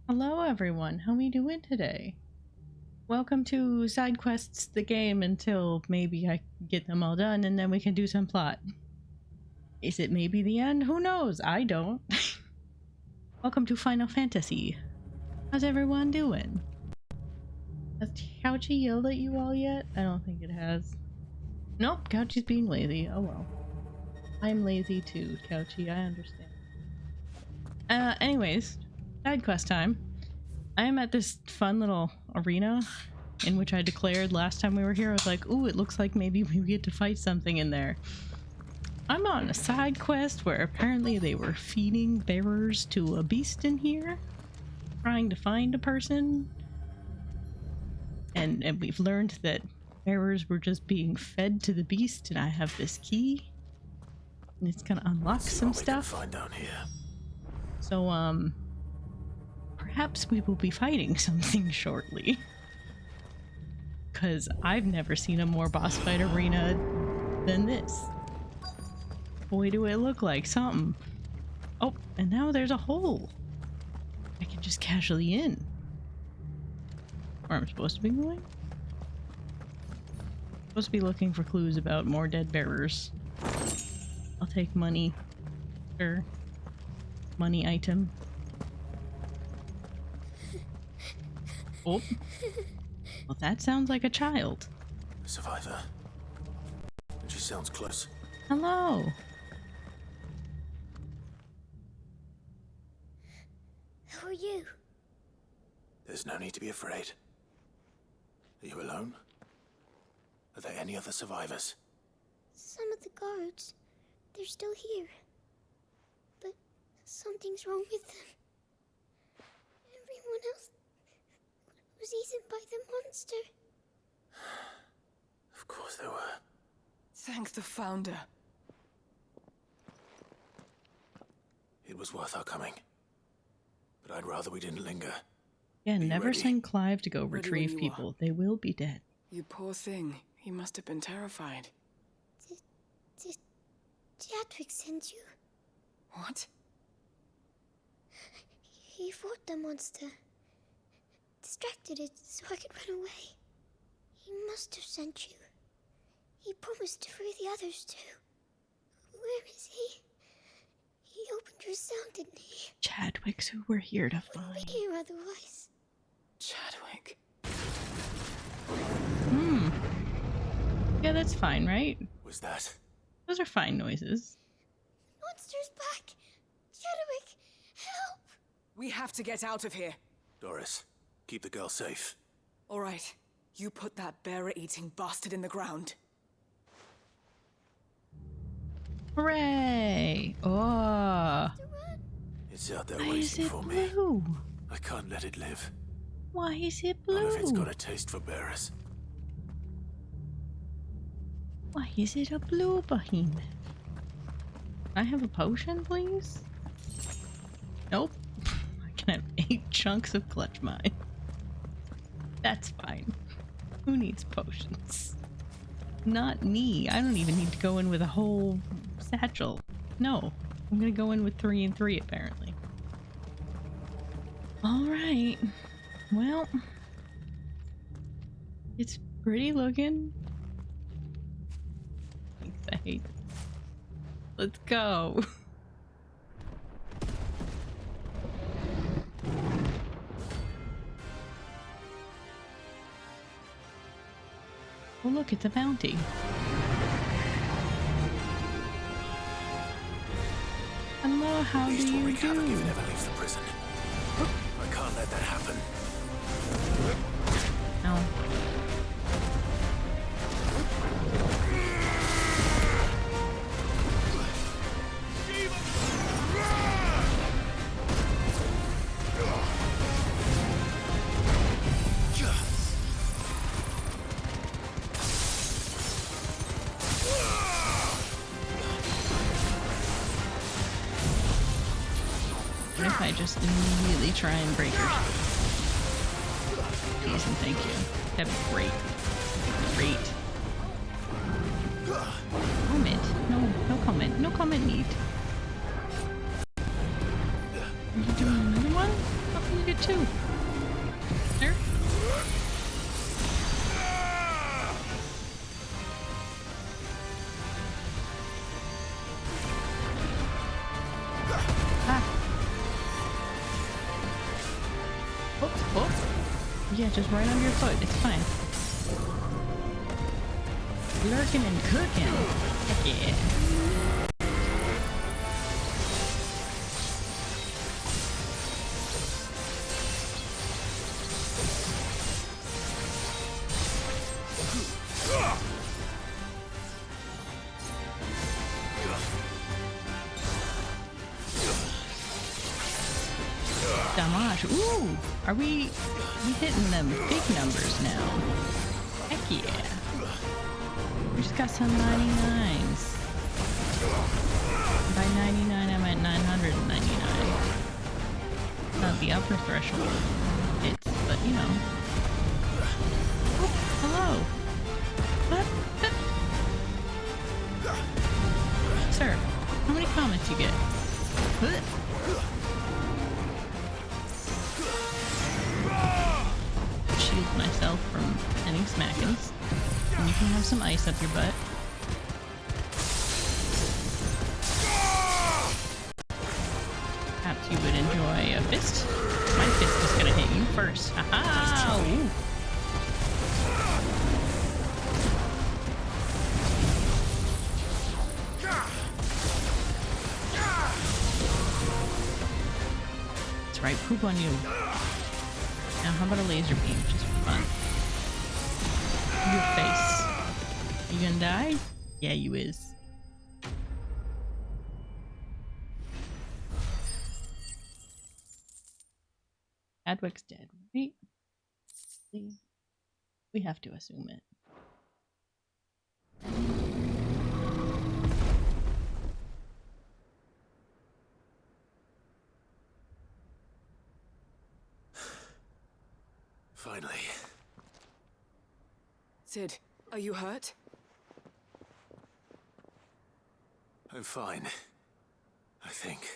Hello everyone, how we doing today? Welcome to Side Quests the game until maybe I get them all done and then we can do some plot. Is it maybe the end? Who knows? I don't. Welcome to Final Fantasy. How's everyone doing? Has Couchy yelled at you all yet? I don't think it has. Nope, Couchy's being lazy. Oh well. I'm lazy too, Couchy, I understand. Anyways, side quest time. I am at this fun little arena in which I declared last time we were here. I was like, ooh, it looks like maybe we get to fight something in there. I'm on a side quest where apparently they were feeding bearers to a beast in here, trying to find a person. And we've learned that bearers were just being fed to the beast, and I have this key. And it's gonna unlock some stuff. Find down here. So, perhaps we will be fighting something shortly. Because I've never seen a more boss fight arena than this. Boy, do it look like something. Oh, and now there's a hole. I can just casually in. Where I'm supposed to be going? Supposed to be looking for clues about more dead bearers. I'll take money. Sure. Money item. Oh. Well, that sounds like a child. A survivor. And she sounds close. Hello. Who are you? There's no need to be afraid. Are you alone? Are there any other survivors? Some of the guards. They're still here. But something's wrong with them. Everyone else was eaten by the monster. Of course there were. Thank the Founder. It was worth our coming. But I'd rather we didn't linger. Yeah, Be never ready. send Clive to go Ready when retrieve you people. are. They will be dead. You poor thing. He must have been terrified. Did Chadwick send you? What? He fought the monster. Distracted it so I could run away. He must have sent you. He promised to free the others too. Where is he? He opened your cell, didn't he? Chadwick's who we're here to Wouldn't find. be here otherwise. Chadwick. Yeah, that's fine, right? Was that? Those are fine noises. Monster's back! Chadwick, help! We have to get out of here. Doris, keep the girl safe. All right. You put that bearer-eating bastard in the ground. Hooray! Oh, It's out there why is waiting it for me. blue? I can't let it live. Why is it Not if it's blue? got a taste for bearers. Why is it a blue behemoth? Can I have a potion, please? Nope. I can have 8 chunks of clutch mine. That's fine. Who needs potions? Not me. I don't even need to go in with a whole satchel. No. I'm gonna go in with 3 and 3 apparently. Alright. Well. It's pretty looking. I hate it. Let's go. Oh look, it's a bounty. Hello, how At do least we'll you wreak havoc if it do? ever leaves the prison. I can't let that happen. No. What if I just immediately try and break her? Please and thank you. That'd be great. Great. Comment. No, no comment. No comment need. Are you doing another one? How can you hit too. There. Oh. Yeah, just right under your foot. It's fine. Lurking and cooking. Heck yeah. Damage. Ooh, are we hitting them big numbers now? Heck yeah. We just got some 99s. By 99, I meant 999. Not the upper threshold. It's, but you know. Oh, hello. What? Sir, how many comments you get? What? Shield myself from any smackings. And you can have some ice up your butt. Perhaps you would enjoy a fist. My fist is gonna hit you first. Aha! Ooh. That's right, poop on you. Now how about a laser beam, just for fun? Your face. You gonna die? Yeah, you is. Chadwick's dead, right? We have to assume it. Finally. Sid, are you hurt? I'm fine. I think.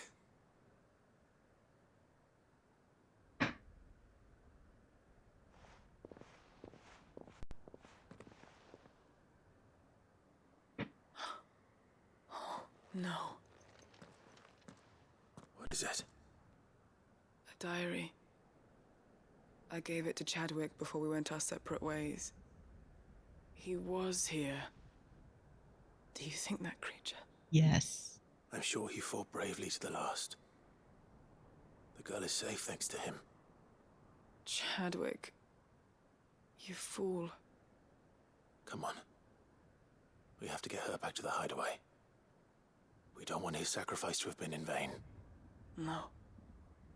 No. What is it? A diary. I gave it to Chadwick before we went our separate ways. He was here. Do you think that creature? Yes. I'm sure he fought bravely to the last. The girl is safe thanks to him. Chadwick. You fool. Come on. We have to get her back to the hideaway. We don't want his sacrifice to have been in vain. No.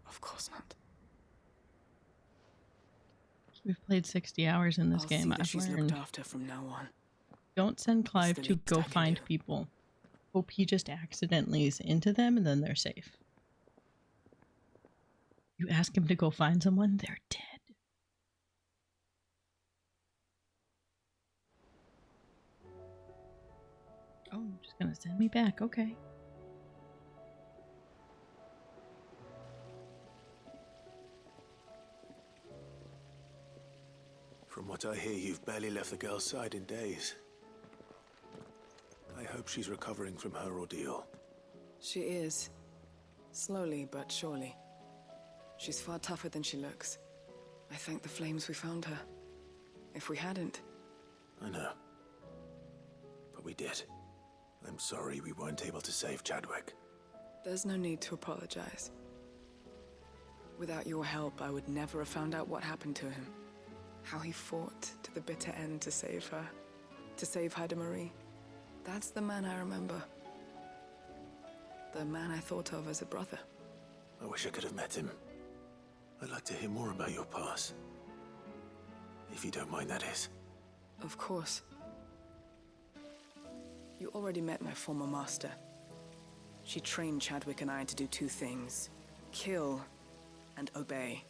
Of course not. We've played 60 hours in this I'll game. see that I've she's learned. looked after from now on. Don't send Clive the to least go I can find do. people. Hope he just accidentally is into them and then they're safe. You ask him to go find someone, they're dead. Oh, you're just gonna send me back, okay. From what I hear, you've barely left the girl's side in days. I hope she's recovering from her ordeal. She is. Slowly but surely. She's far tougher than she looks. I thank the flames we found her. If we hadn't... I know. But we did. I'm sorry we weren't able to save Chadwick. There's no need to apologize. Without your help, I would never have found out what happened to him. How he fought to the bitter end to save her. To save Haida Marie. That's the man I remember. The man I thought of as a brother. I wish I could have met him. I'd like to hear more about your past. If you don't mind, that is. Of course. You already met my former master. She trained Chadwick and I to do two things. Kill and obey.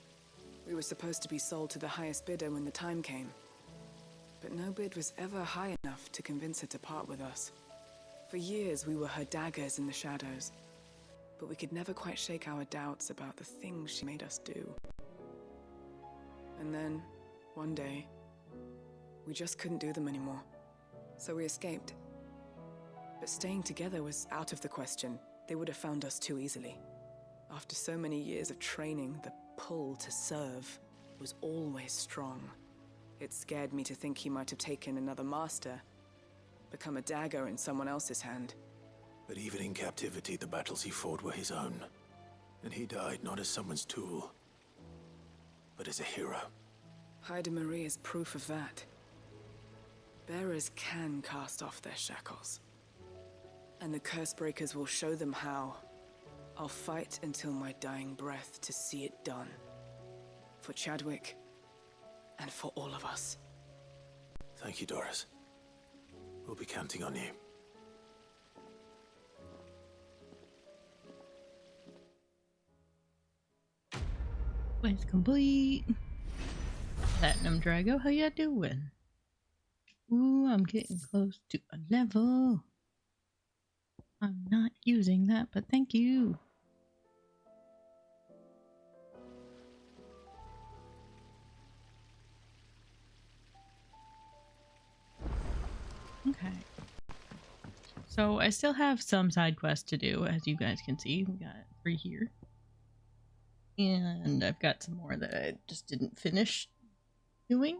We were supposed to be sold to the highest bidder when the time came. But no bid was ever high enough to convince her to part with us. For years, we were her daggers in the shadows. But we could never quite shake our doubts about the things she made us do. And then, one day, we just couldn't do them anymore. So we escaped. But staying together was out of the question. They would have found us too easily. After so many years of training, the pull to serve was always strong. It scared me to think he might have taken another master, become a dagger in someone else's hand. But even in captivity, the battles he fought were his own. And he died not as someone's tool, but as a hero. Haida Marie is proof of that. Bearers can cast off their shackles. And the curse breakers will show them how. I'll fight until my dying breath to see it done. For Chadwick, and for all of us. Thank you, Doris. We'll be counting on you. Quest complete. Platinum Drago, how ya doing? Ooh, I'm getting close to a level. I'm not using that, but thank you. Okay. So I still have some side quests to do, as you guys can see. We got 3 here. And I've got some more that I just didn't finish doing.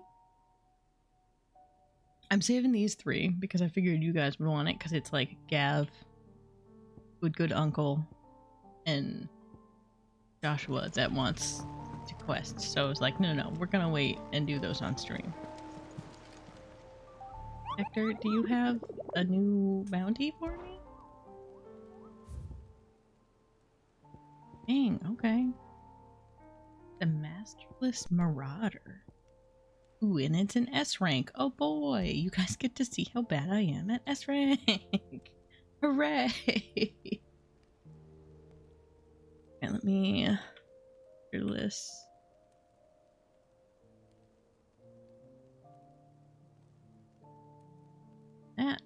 I'm saving these 3 because I figured you guys would want it, because it's like Gav, good uncle, and Joshua that wants to quest. So I was like, no, we're gonna wait and do those on stream. Hector, do you have a new bounty for me? Dang, okay. The Masterless Marauder. Ooh, and it's an S rank. Oh boy, you guys get to see how bad I am at S rank. Hooray! And let me do this. That.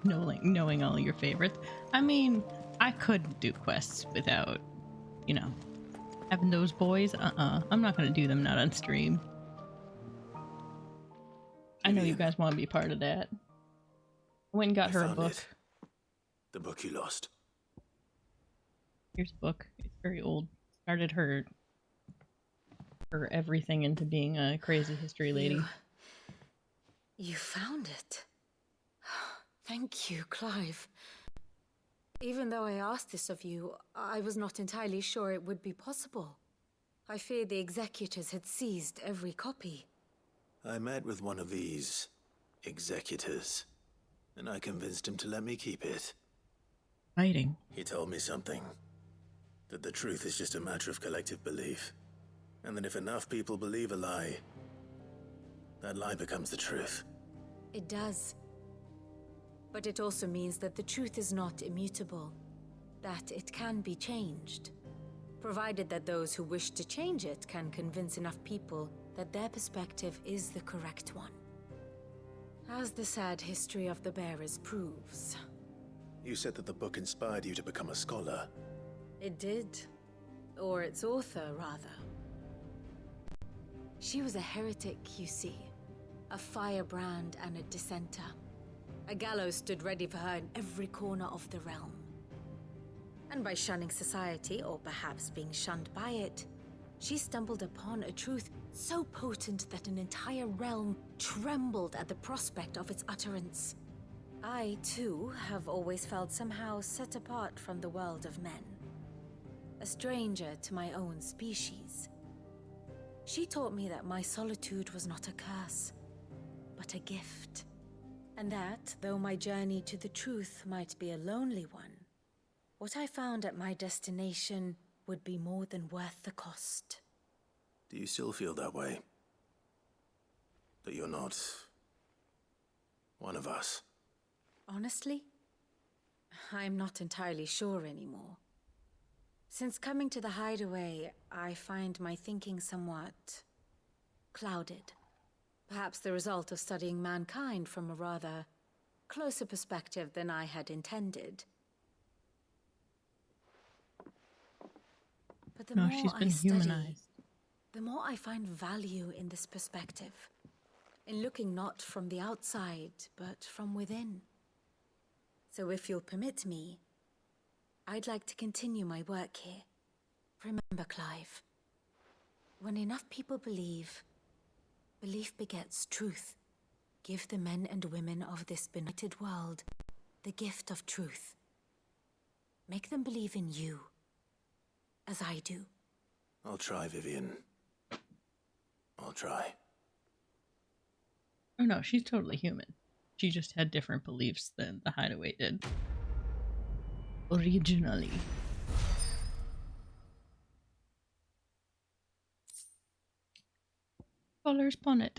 Knowing all your favorites. I mean, I couldn't do quests without, you know, having those boys. I'm not gonna do them not on stream. I know you guys want to be part of that. I went and got her a book. The book you lost. Here's a book. It's very old. Started her everything into being a crazy history lady. You found it. Thank you, Clive. Even though I asked this of you, I was not entirely sure it would be possible. I feared the executors had seized every copy. I met with one of these executors, and I convinced him to let me keep it. Fighting. He told me something. That the truth is just a matter of collective belief. And that if enough people believe a lie, that lie becomes the truth. It does. But it also means that the truth is not immutable. That it can be changed. Provided that those who wish to change it can convince enough people that their perspective is the correct one. As the sad history of the Bearers proves. You said that the book inspired you to become a scholar. It did. Or its author, rather. She was a heretic, you see. A firebrand and a dissenter. A gallows stood ready for her in every corner of the realm. And by shunning society, or perhaps being shunned by it, she stumbled upon a truth so potent that an entire realm trembled at the prospect of its utterance. I, too, have always felt somehow set apart from the world of men. A stranger to my own species. She taught me that my solitude was not a curse, but a gift. And that, though my journey to the truth might be a lonely one, what I found at my destination would be more than worth the cost. Do you still feel that way? That you're not one of us? Honestly, I'm not entirely sure anymore. Since coming to the hideaway, I find my thinking somewhat clouded. Perhaps the result of studying mankind from a rather closer perspective than I had intended. But the No, more she's I been study, humanized. the more I find value in this perspective. In looking not from the outside, but from within. So if you'll permit me, I'd like to continue my work here. Remember, Clive, when enough people believe, belief begets truth. Give the men and women of this benighted world the gift of truth. Make them believe in you, as I do. I'll try, Vivian. I'll try. Oh no, she's totally human. She just had different beliefs than the Hideaway did. Originally. Colors bonnet.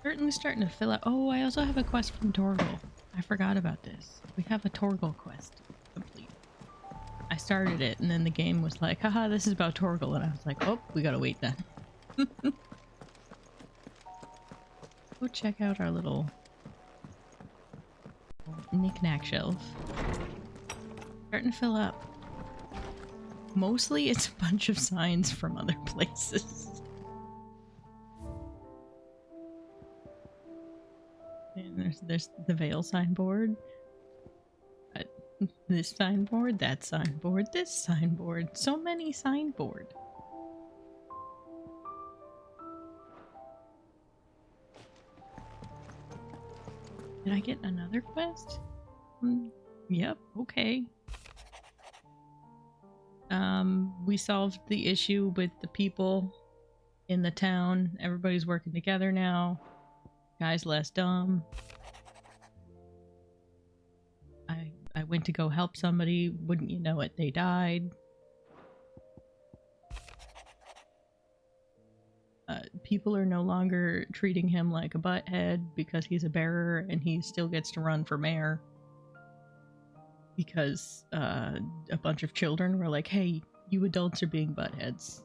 Certainly starting to fill out. Oh, I also have a quest from Torgal. I forgot about this. We have a Torgal quest complete. I started it and then the game was like, haha, this is about Torgal. And I was like, oh, we gotta wait then. Go check out our little knick-knack shelf. Starting to fill up. Mostly it's a bunch of signs from other places. And there's the Vale signboard. This signboard, that signboard, this signboard. So many signboard. Did I get another quest? Yep, okay. We solved the issue with the people in the town. Everybody's working together now. Guy's less dumb. I went to go help somebody. Wouldn't you know it, they died. People are no longer treating him like a butthead because he's a bearer and he still gets to run for mayor. Because a bunch of children were like, hey, you adults are being buttheads.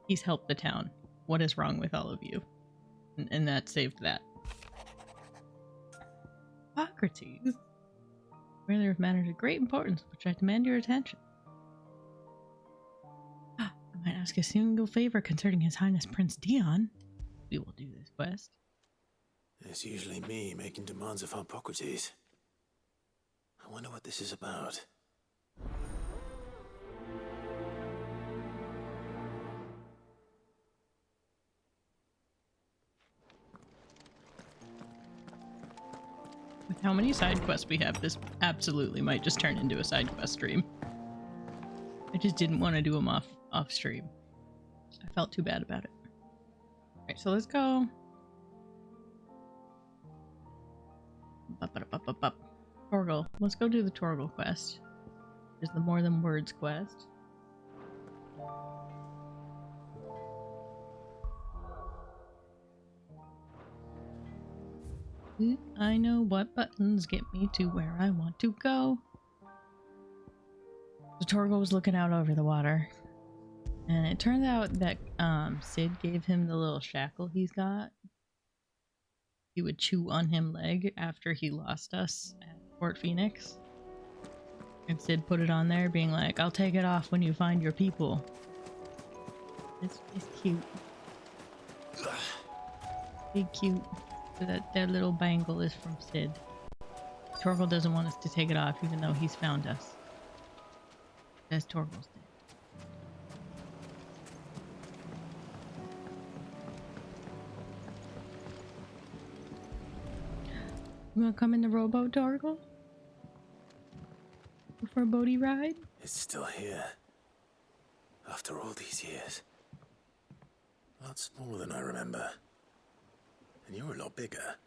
He's helped the town. What is wrong with all of you? And that saved that. Socrates. Rather of matters of great importance, which I demand your attention. I might ask a single favor concerning His Highness Prince Dion. We will do this quest. It's usually me making demands of Hippocrates. I wonder what this is about. With how many side quests we have, this absolutely might just turn into a side quest stream. I just didn't want to do them off stream. I felt too bad about it. Alright, so let's go. Torgal. Let's go do the Torgal quest. There's the More Than Words quest. I know what buttons get me to where I want to go. So Torgal was looking out over the water. And it turned out that Sid gave him the little shackle he's got. He would chew on him leg after he lost us at Fort Phoenix. And Sid put it on there being like, I'll take it off when you find your people. It's cute. Big cute. So that little bangle is from Sid. Torgal doesn't want us to take it off even though he's found us. That's Torgal's dead. You wanna come in the rowboat, Torgal? Go for a boaty ride? It's still here. After all these years. A lot smaller than I remember. And you're a lot bigger.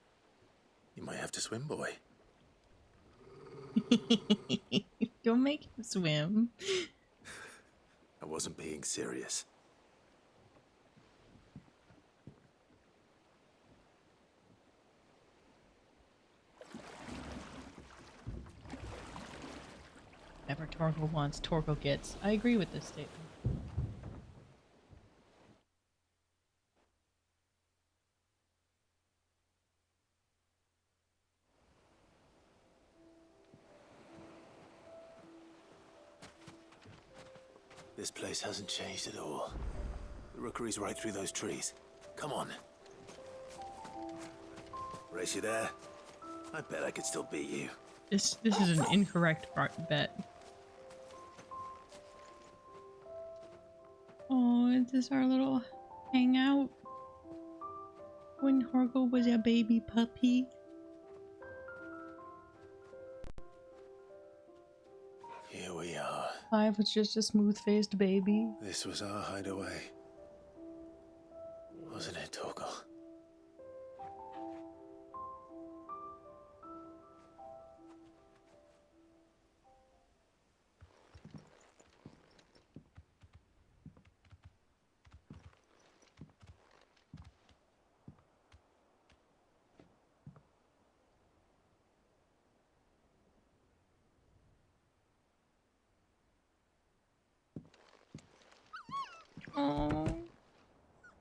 You might have to swim, boy. Don't make him swim. I wasn't being serious. Whatever Torgal wants, Torgal gets. I agree with this statement. This place hasn't changed at all. The rookery's right through those trees. Come on. Race you there? I bet I could still beat you. This is an incorrect bet. Oh, is this our little hangout? When Horgo was a baby puppy? Here we are. Clive was just a smooth-faced baby. This was our hideaway. Wasn't it, Torgal? Oh,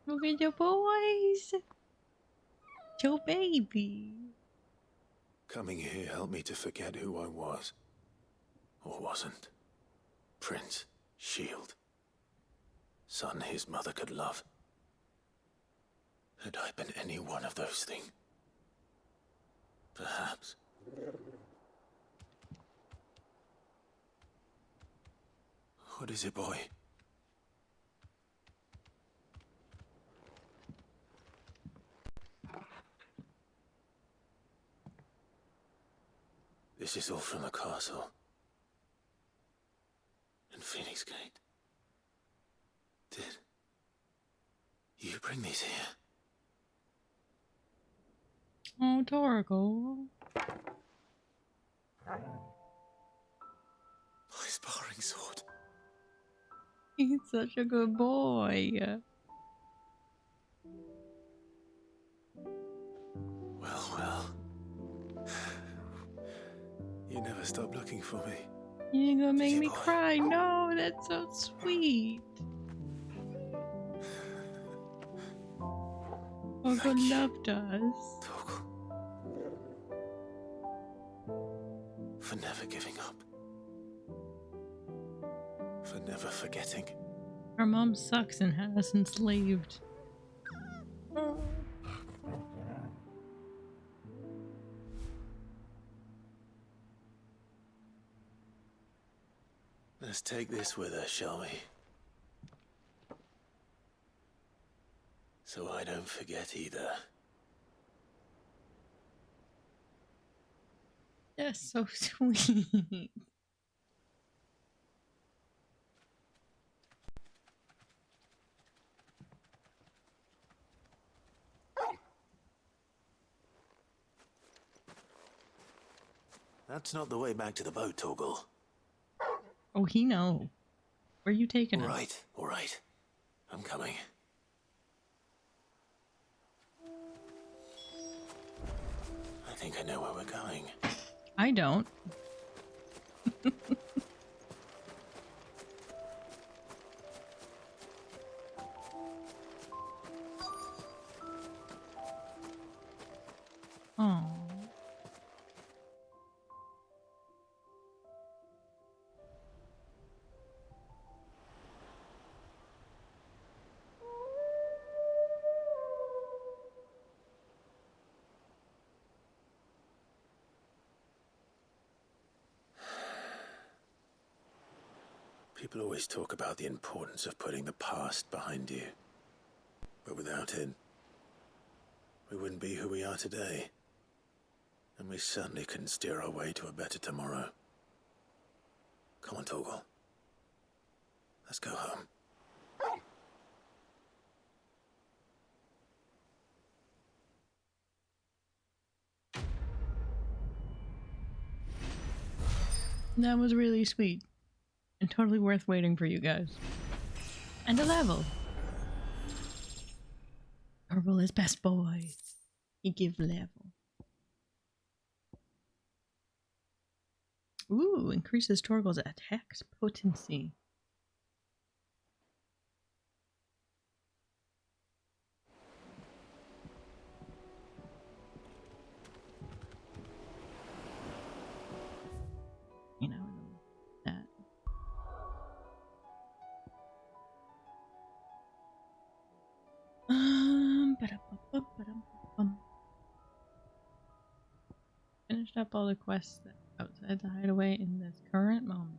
look at the boys. Your baby. Coming here helped me to forget who I was. Or wasn't. Prince, shield. Son his mother could love. Had I been any one of those things? Perhaps. What is it, boy? This is all from the castle. And Phoenix Gate. Did you bring these here? Oh, Torgal. My sparring sword. He's such a good boy. Well. You never stop looking for me. You're gonna make you, me boy? cry. No, that's so sweet. Torgal loved us. Torgal. For never giving up. For never forgetting. Our mom sucks and had us enslaved. Let's take this with us, shall we? So I don't forget either. That's so sweet. That's not the way back to the boat, Torgal. Oh, he know. Where are you taking us? All right. I'm coming. I think I know where we're going. I don't. Oh. People always talk about the importance of putting the past behind you. But without it, we wouldn't be who we are today. And we certainly couldn't steer our way to a better tomorrow. Come on, Torgal. Let's go home. That was really sweet. And totally worth waiting for you guys. And a level. Torgal is best boy. He give level. Ooh, increases Torgal's attack potency. You know, that. finished up all the quests that are outside the hideaway in this current moment.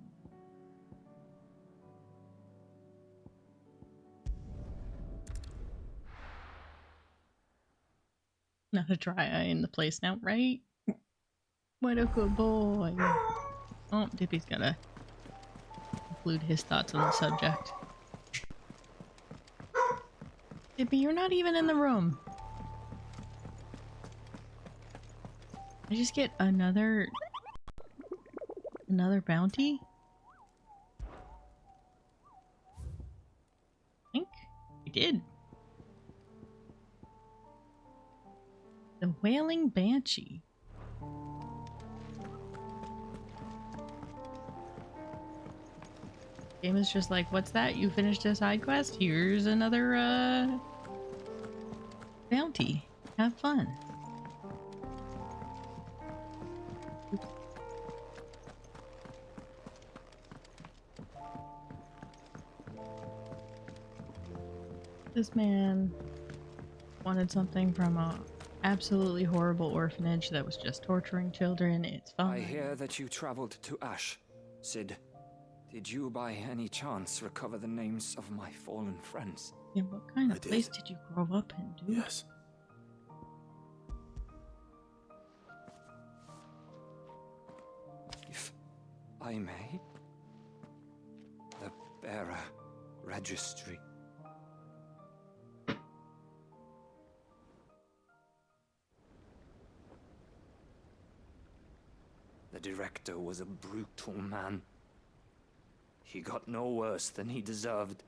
Not a dry eye in the place now, right? What a good boy. Oh, Dippy's gotta include his thoughts on the subject. Dippy, you're not even in the room. I just get another bounty? I think I did. The Wailing Banshee. Game is just like, what's that? You finished a side quest? Here's another bounty. Have fun. Oops. This man wanted something from a absolutely horrible orphanage that was just torturing children. It's fine. I hear that you traveled to Ash, Sid. Did you by any chance recover the names of my fallen friends? Yeah, what kind of place did you grow up in, dude? Yes. If I may. The bearer registry. The director was a brutal man. He got no worse than he deserved.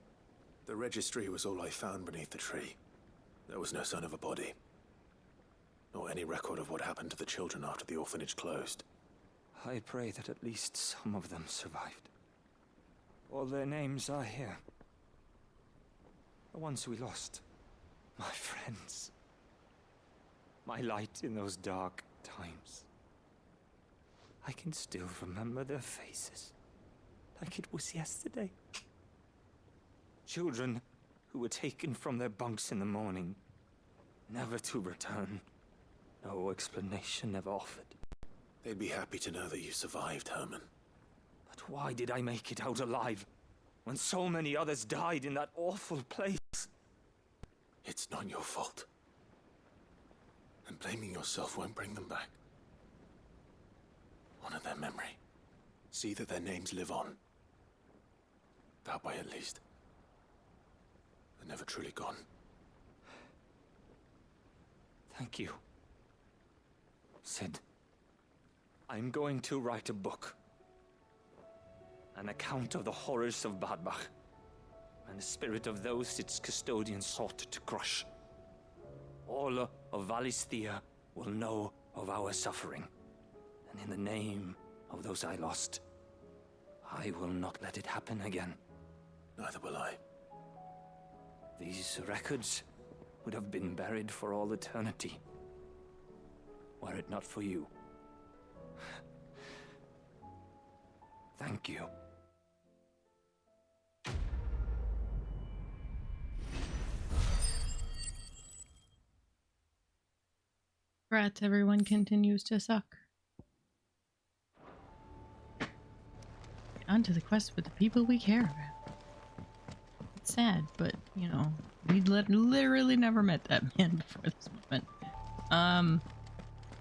The registry was all I found beneath the tree. There was no sign of a body. Nor any record of what happened to the children after the orphanage closed. I pray that at least some of them survived. All their names are here. The ones we lost. My friends. My light in those dark times. I can still remember their faces. Like it was yesterday. Children who were taken from their bunks in the morning, never to return. No explanation ever offered. They'd be happy to know that you survived, Herman. But why did I make it out alive, when so many others died in that awful place? It's not your fault. And blaming yourself won't bring them back. Honor their memory. See that their names live on. That way, at least. They're never truly gone. Thank you. Sid, I'm going to write a book. An account of the horrors of Badbach, and the spirit of those its custodians sought to crush. All of Valisthea will know of our suffering, and in the name of those I lost, I will not let it happen again. Neither will I. These records would have been buried for all eternity, were it not for you. Thank you. Rats, everyone continues to suck. On to the quest with the people we care about. It's sad, but, you know, we literally never met that man before this moment.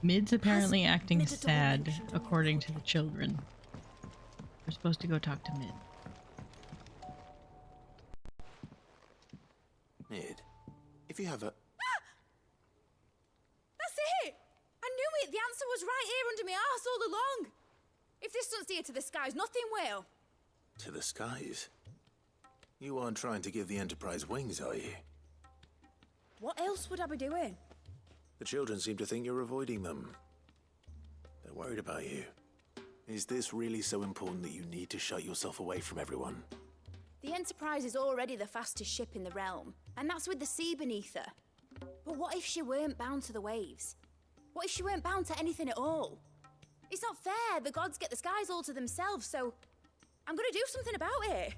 Mid's apparently acting sad, according to the children. We're supposed to go talk to Mid. Mid, if you have a... That's it! I knew it! The answer was right here under my arse all along! If this doesn't steer to the skies, nothing will! To the skies? You aren't trying to give the Enterprise wings, are you? What else would I be doing? The children seem to think you're avoiding them. They're worried about you. Is this really so important that you need to shut yourself away from everyone? The Enterprise is already the fastest ship in the realm, and that's with the sea beneath her. But what if she weren't bound to the waves? What if she weren't bound to anything at all? It's not fair. The gods get the skies all to themselves, so I'm gonna do something about it.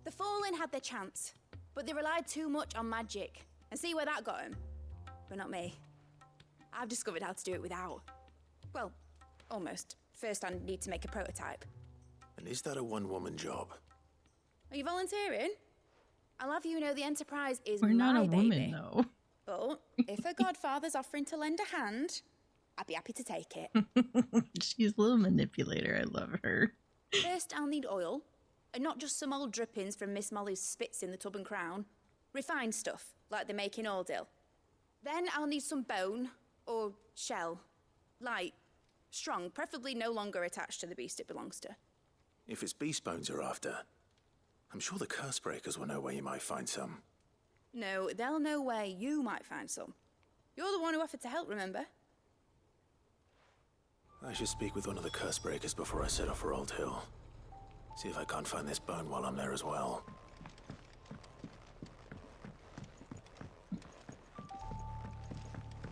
The Fallen had their chance, but they relied too much on magic. And see where that got them? But not me. I've discovered how to do it without. Well, Almost. First, I need to make a prototype. And is that a one-woman job? Are you volunteering? I'll have you know the Enterprise is We're my not a woman, baby. though. But if a godfather's offering to lend a hand, I'd be happy to take it. She's a little manipulator. I love her. First, I'll need oil, and not just some old drippings from Miss Molly's spits in the Tub and Crown. Refined stuff, like they make in Ordil. Then I'll need some bone, or shell. Light, strong, preferably no longer attached to the beast it belongs to. If it's beast bones you're after, I'm sure the curse breakers will know where you might find some. No, they'll know where you might find some. You're the one who offered to help, remember? I should speak with one of the curse breakers before I set off for Old Hill. See if I can't find this bone while I'm there as well.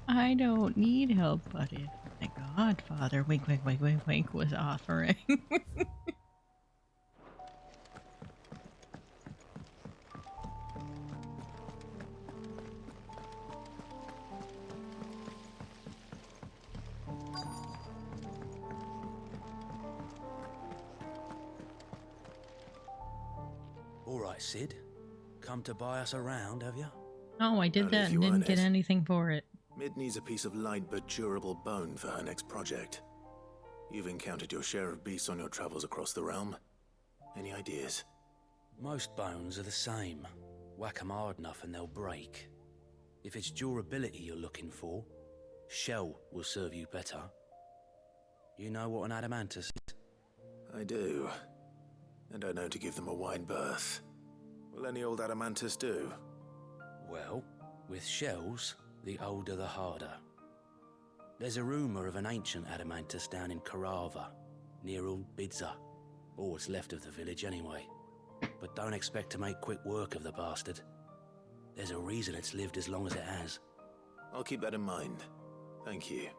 I don't need help, but if my godfather, wink, wink, wink, wink, wink, was offering. All right, Sid. Come to buy us around, have you? Oh, I did Only that if and you didn't earn get it. anything for it. Mid needs a piece of light but durable bone for her next project. You've encountered your share of beasts on your travels across the realm. Any ideas? Most bones are the same. Whack 'em hard enough and they'll break. If it's durability you're looking for, shell will serve you better. You know what an adamantus is? I do. And I know to give them a wide berth. Will any old adamantus do? Well, with shells, the older the harder. There's a rumour of an ancient adamantus down in Karava, near Old Bidza, or what's left of the village anyway. But don't expect to make quick work of the bastard. There's a reason it's lived as long as it has. I'll keep that in mind. Thank you.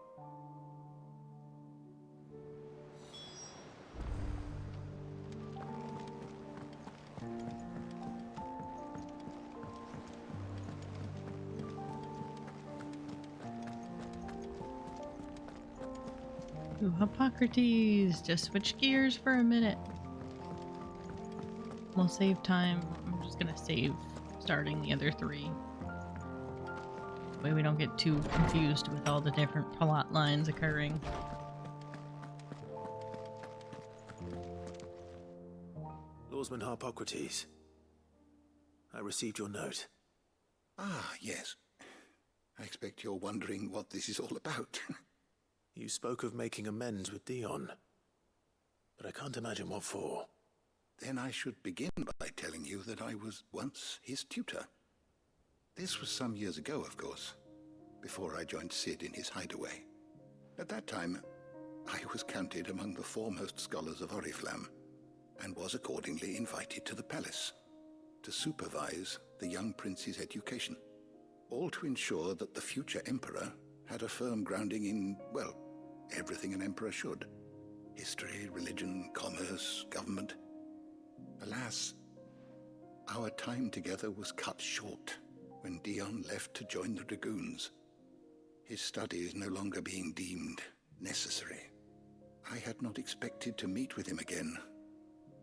Ooh, Hippocrates, just switch gears for a minute. We'll save time. I'm just gonna save starting the other three. That way we don't get too confused with all the different plot lines occurring. Lawsman Hippocrates. I received your note. Ah, yes. I expect you're wondering what this is all about. You spoke of making amends with Dion. But I can't imagine what for. Then I should begin by telling you that I was once his tutor. This was some years ago, of course, before I joined Sid in his hideaway. At that time, I was counted among the foremost scholars of Oriflamme, and was accordingly invited to the palace to supervise the young prince's education, all to ensure that the future emperor had a firm grounding in, well, everything an emperor should. History, religion, commerce, government. Alas, our time together was cut short when Dion left to join the Dragoons, his studies no longer being deemed necessary. I had not expected to meet with him again,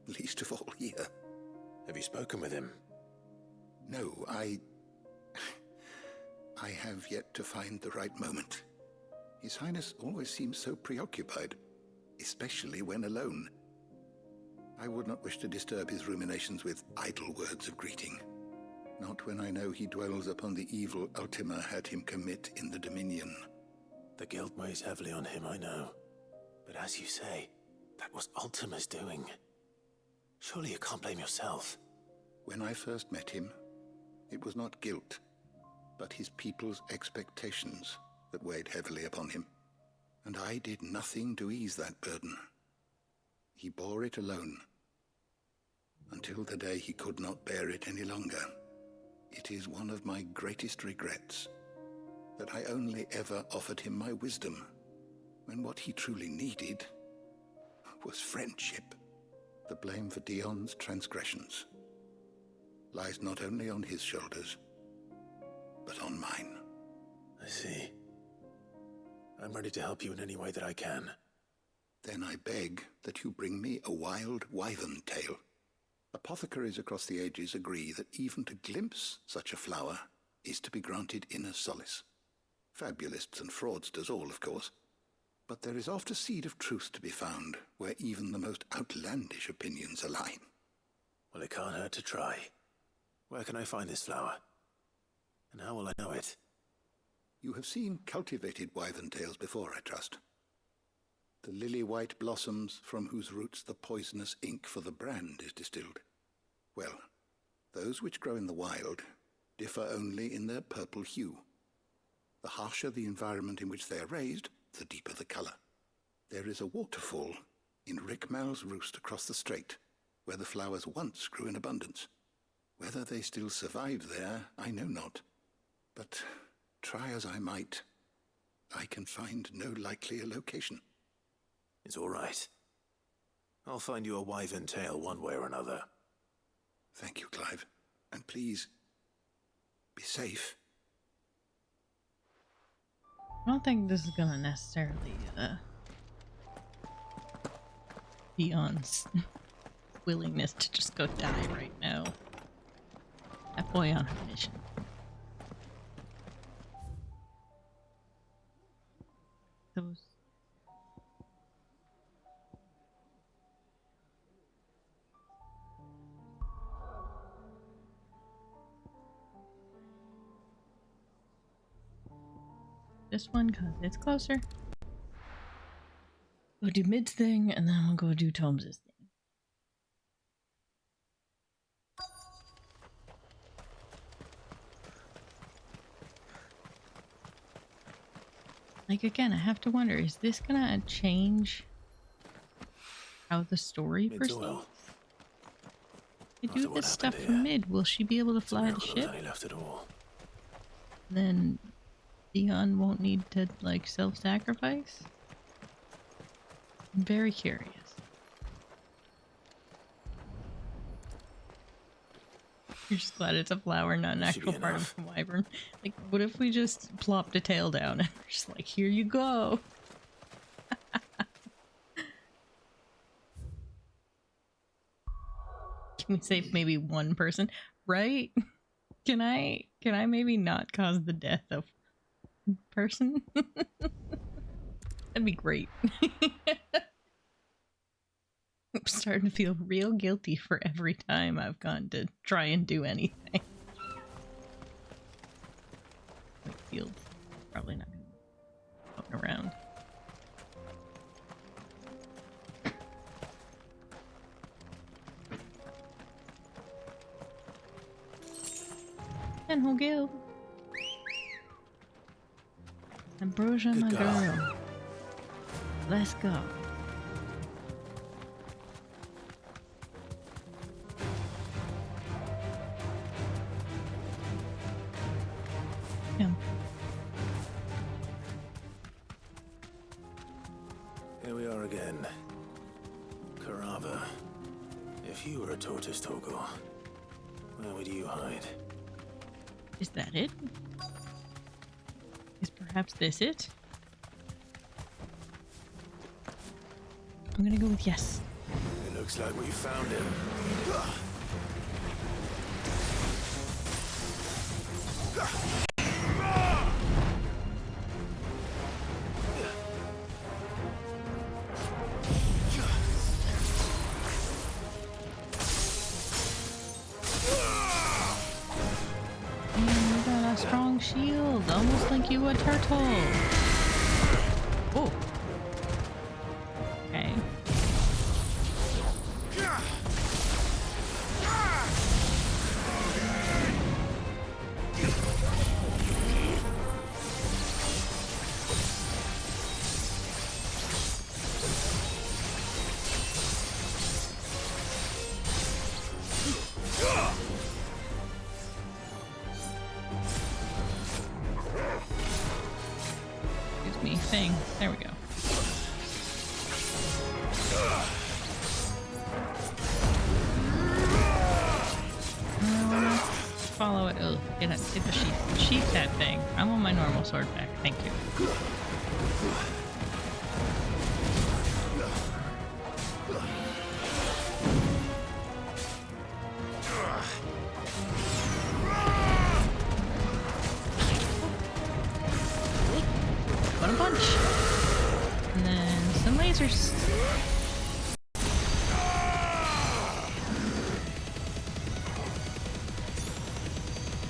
least of all here. Have you spoken with him? No, I have yet to find the right moment. His Highness always seems so preoccupied, especially when alone. I would not wish to disturb his ruminations with idle words of greeting. Not when I know he dwells upon the evil Ultima had him commit in the Dominion. The guilt weighs heavily on him, I know. But as you say, that was Ultima's doing. Surely you can't blame yourself. When I first met him, it was not guilt, but his people's expectations that weighed heavily upon him. And I did nothing to ease that burden. He bore it alone, until the day he could not bear it any longer. It is one of my greatest regrets that I only ever offered him my wisdom, when what he truly needed was friendship. The blame for Dion's transgressions lies not only on his shoulders, but on mine. I see. I'm ready to help you in any way that I can. Then I beg that you bring me a wild wyvern tail. Apothecaries across the ages agree that even to glimpse such a flower is to be granted inner solace. Fabulists and fraudsters all, of course. But there is oft a seed of truth to be found where even the most outlandish opinions align. Well, it can't hurt to try. Where can I find this flower? And how will I know it? You have seen cultivated wyvern tails before, I trust. The lily-white blossoms from whose roots the poisonous ink for the brand is distilled. Well, those which grow in the wild differ only in their purple hue. The harsher the environment in which they are raised, the deeper the color. There is a waterfall in Rickmal's roost across the strait, where the flowers once grew in abundance. Whether they still survive there, I know not. But try as I might, I can find no likelier location. It's all right. I'll find you a wyvern tail one way or another. Thank you, Clive. And please, be safe. I don't think this is gonna necessarily be on willingness to just go die right now. That boy on a mission. Those. This one, cause it's closer. Go do Mid's thing, and then we'll go do Tom's thing. Like, again, I have to wonder, is this gonna change how the story proceeds? I do this stuff for Mid. Will she be able to fly the ship? Left at all. Then Dion won't need to, like, self-sacrifice? I'm very curious. You're just glad it's a flower, not an actual part of the wyvern. Like, what if we just plopped a tail down and we're just like, here you go? Can we save maybe one person? Right? Can I maybe not cause the death of one person? That'd be great. I'm starting to feel real guilty for every time I've gone to try and do anything. Like fields, probably not gonna be floating around. And whole guild. Ambrosia, my girl. Let's go. Here we are again. Carava. If you were a tortoise, Torgal, where would you hide? Is that it? Is perhaps this it? I'm gonna go with yes. It looks like we found him. You got a strong shield, almost like you a turtle. Oh. Okay. Excuse me, thing. There we go. Follow it. Oh, get the sheath. Sheath that thing. I want my normal sword back. Thank you. lasers.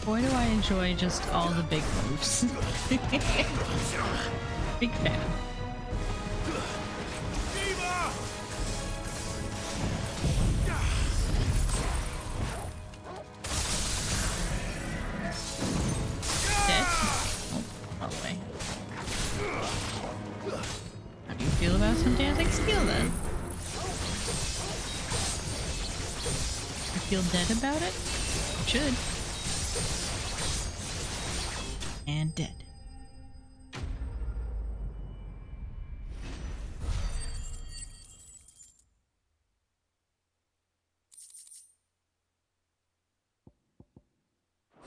Boy, do I enjoy just all the big moves. Big fan. Dead? Oh, all the way. How do you feel about some dancing steel then? You feel dead about it? You should. And dead.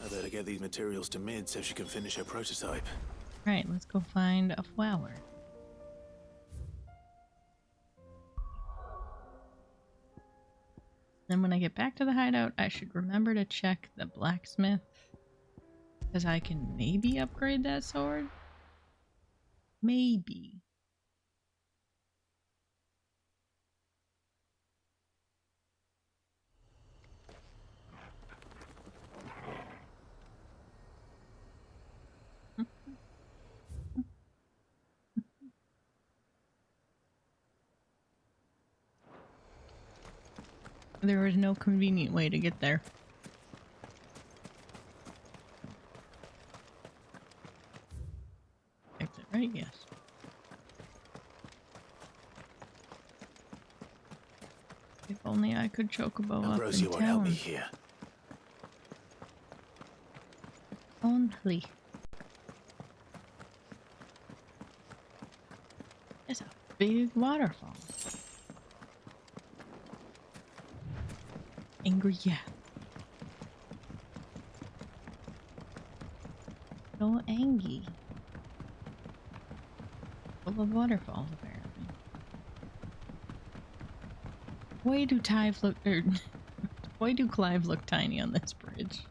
I better get these materials to Mid so she can finish her prototype. Right, let's go find a flower. Then when I get back to the hideout, I should remember to check the blacksmith. Because I can maybe upgrade that sword? Maybe. There is no convenient way to get there. Exit right? Yes. If only I could chocobo up Ambrosia in won't help me town. here. Only. There's a big waterfall. Angry, yeah. So angry. Full of waterfalls, apparently. Why do Clive look, why do Clive look tiny on this bridge?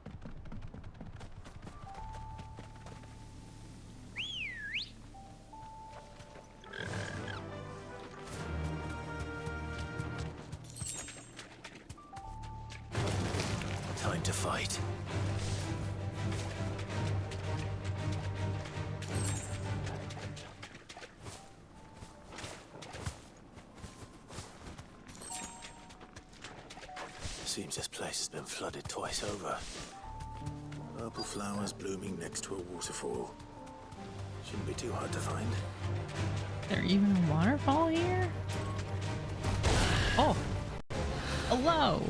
Time to fight. Seems this place has been flooded twice over. Purple flowers blooming next to a waterfall. Shouldn't be too hard to find. Is there even a waterfall here? Oh! Hello!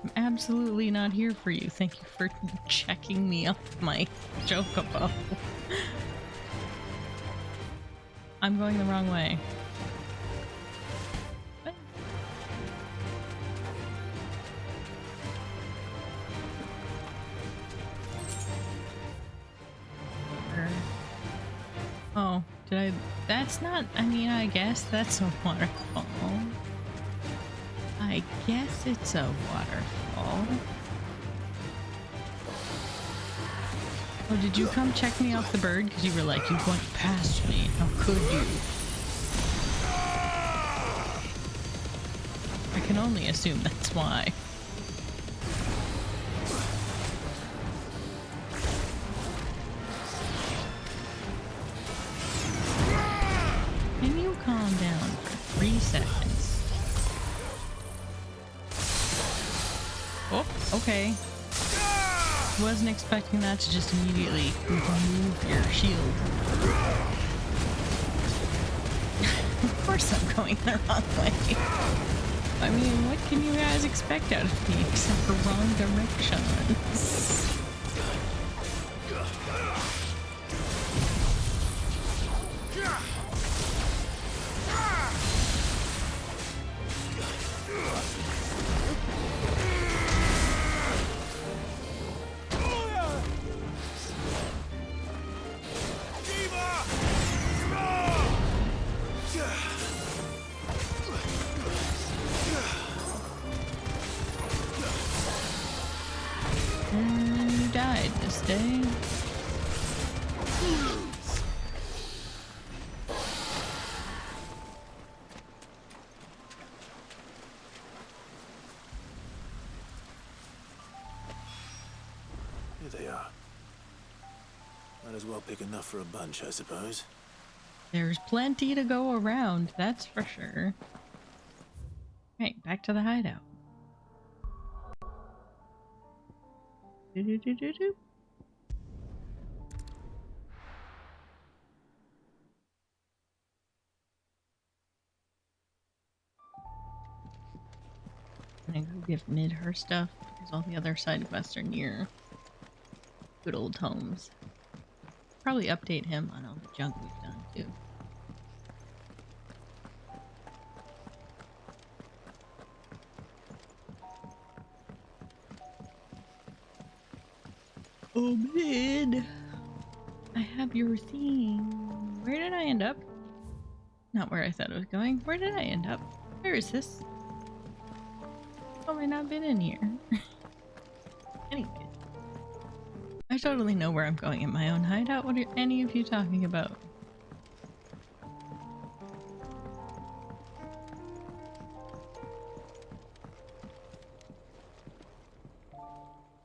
I'm absolutely not here for you. Thank you for checking me off my chocobo. I'm going the wrong way. What? Oh, did I? That's not. I mean, I guess that's a waterfall. I guess it's a waterfall. Oh, did you come check me off the bird? Because you were like, you went past me. How could you? I can only assume that's why. Can you calm down for 3 seconds? Oh, okay. Wasn't expecting that to just immediately remove your shield. Of course I'm going the wrong way. I mean, what can you guys expect out of me except for wrong directions? And you died this day. they are. Might as well pick enough for a bunch, I suppose. There's plenty to go around, that's for sure. Right, back to the hideout. Do-do-do-do-do. I'm gonna go give Mid her stuff because all the other side quests are near good old homes. Probably update him on all the junk we've done too. Oh, Mid! I have your thing. Where did I end up? Not where I thought I was going. Where did I end up? Where is this? How have I not been in here? Anyways. I totally know where I'm going in my own hideout. What are any of you talking about?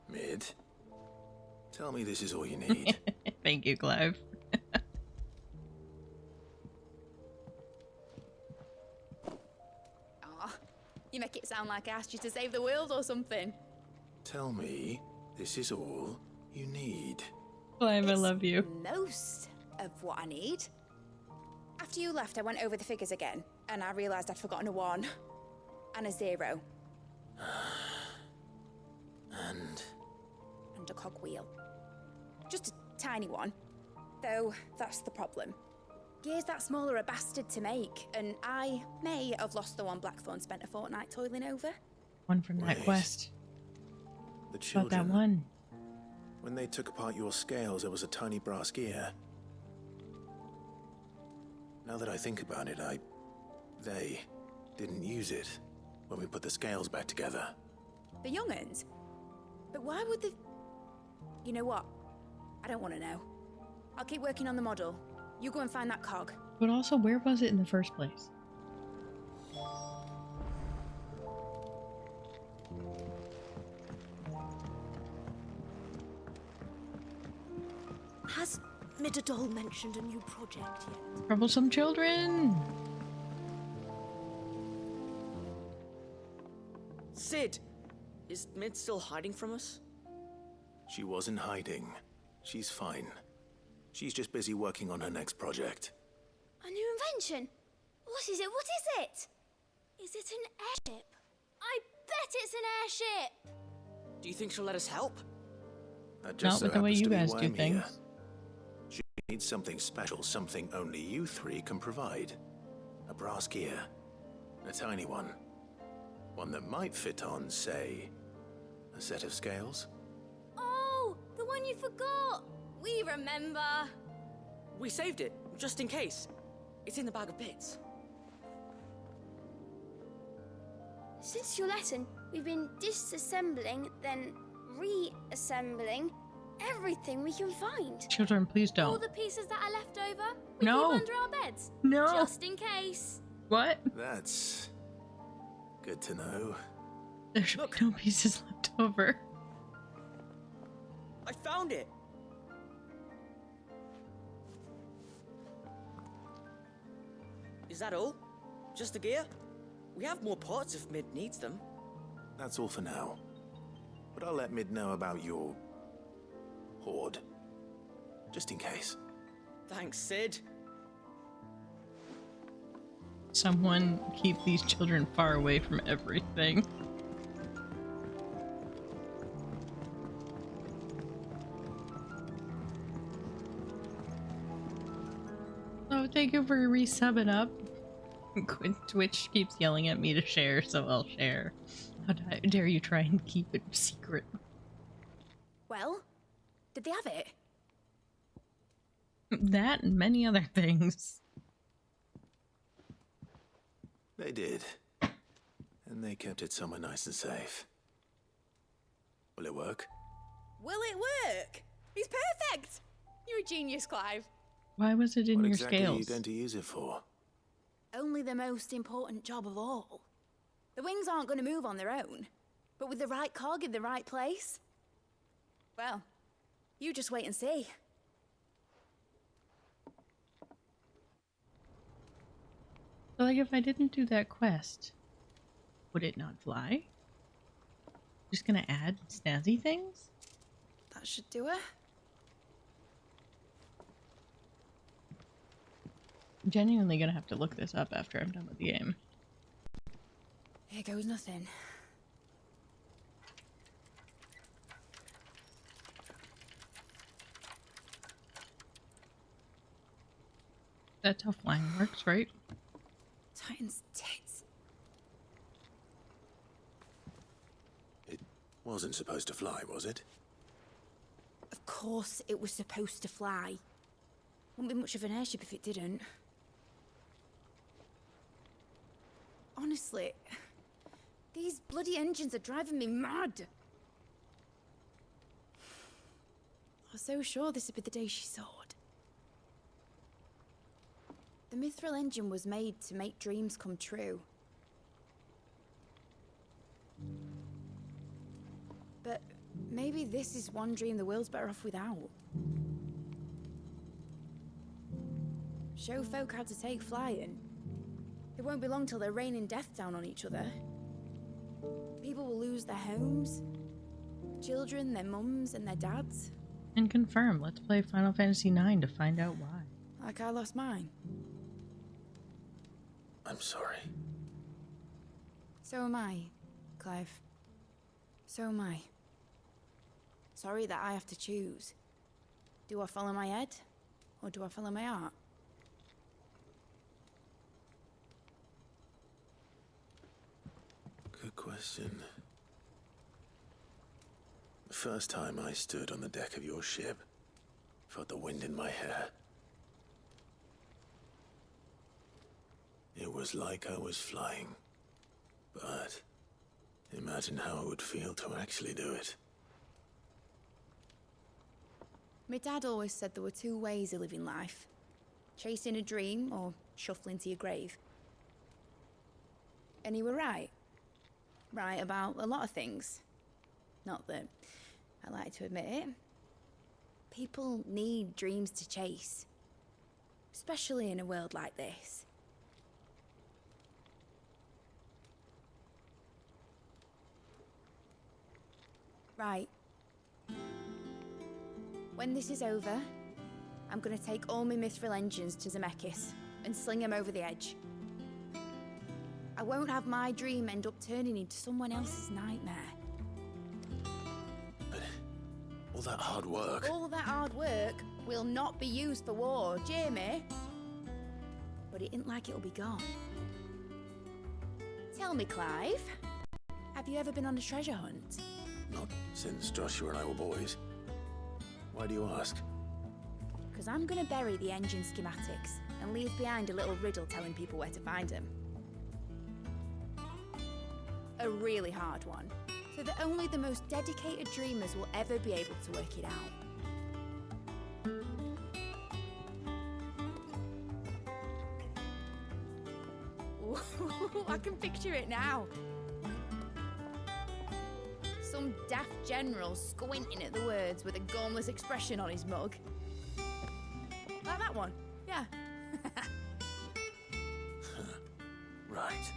Mid, tell me this is all you need. Thank you, Clive. Aw, you make it sound like I asked you to save the world or something. Tell me this is all you need. Clive, I love you. Most of what I need. After you left, I went over the figures again, and I realised I'd forgotten a 1 and a 0. And A cogwheel. Just a tiny one. Though, that's the problem. Gears that small are a bastard to make, and I may have lost the one Blackthorn spent a fortnight toiling over. One from that Wait. quest. the About children. that one. When they took apart your scales, there was a tiny brass gear. Now that I think about it, they didn't use it when we put the scales back together. The young'uns? But why would the... You know what? I don't want to know. I'll keep working on the model. You go and find that cog. But also, where was it in the first place? Has Midadol mentioned a new project yet? Troublesome children! Sid! Is Mid still hiding from us? She wasn't hiding. She's fine. She's just busy working on her next project. A new invention? What is it? What is it? Is it an airship? I bet it's an airship! Do you think she'll let us help? That just Not with the way happens you to be guys why do I'm here. things. She needs something special, something only you three can provide. A brass gear. A tiny one. One that might fit on, say, a set of scales. Oh, the one you forgot! We remember! We saved it, just in case. It's in the bag of bits. Since your lesson, we've been disassembling, then reassembling everything we can find. Children, please All don't. the pieces that are left over, we No. keep under our beds. No! Just in case. What? That's good to know. There should be no pieces left over. I found it! Is that all? Just the gear? We have more parts if Mid needs them. That's all for now. But I'll let Mid know about your hoard. Just in case. Thanks, Sid. Someone keep these children far away from everything. Oh, thank you for resubbing up. Twitch keeps yelling at me to share, so I'll share. How dare you try and keep it secret? Well, did they have it? That and many other things. They did. And they kept it somewhere nice and safe. Will it work? Will it work? It's perfect! You're a genius, Clive. Why was it in What your exactly are you scales? going to use it for? Only the most important job of all. The wings aren't going to move on their own, but with the right cog in the right place, well, You just wait and see. So, like, if I didn't do that quest, would it not fly? Just gonna add snazzy things? That should do it. I'm genuinely gonna have to look this up after I'm done with the game. Here goes nothing. That's how flying works, right? Titan's tits. It wasn't supposed to fly, was it? Of course it was supposed to fly. Wouldn't be much of an airship if it didn't. Honestly, these bloody engines are driving me mad. I was so sure this would be the day she soared. The Mithril engine was made to make dreams come true. But maybe this is one dream the world's better off without. Show folk how to take flying. It won't be long till they're raining death down on each other. People will lose their homes. Children, their mums and their dads. And confirm, let's play Final Fantasy IX to find out why. Like I lost mine. I'm sorry. So am I, Clive. So am I. Sorry that I have to choose. Do I follow my head? Or do I follow my heart? Good question. The first time I stood on the deck of your ship, felt the wind in my hair. It was like I was flying. But imagine how it would feel to actually do it. My dad always said there were two ways of living life. Chasing a dream or shuffling to your grave. And he were right. Right about a lot of things. Not that I like to admit it. People need dreams to chase. Especially in a world like this. Right. When this is over, I'm gonna take all my Mithril engines to Zemeckis and sling them over the edge. I won't have my dream end up turning into someone else's nightmare. But all that hard work... All that hard work will not be used for war, Jamie. But it isn't like it'll be gone. Tell me, Clive, have you ever been on a treasure hunt? Not since Joshua and I were boys. Why do you ask? Because I'm gonna bury the engine schematics and leave behind a little riddle telling people where to find them. A really hard one, so that only the most dedicated dreamers will ever be able to work it out. Ooh, I can picture it now. Some daft general squinting at the words with a gormless expression on his mug. Like that one, yeah. Right.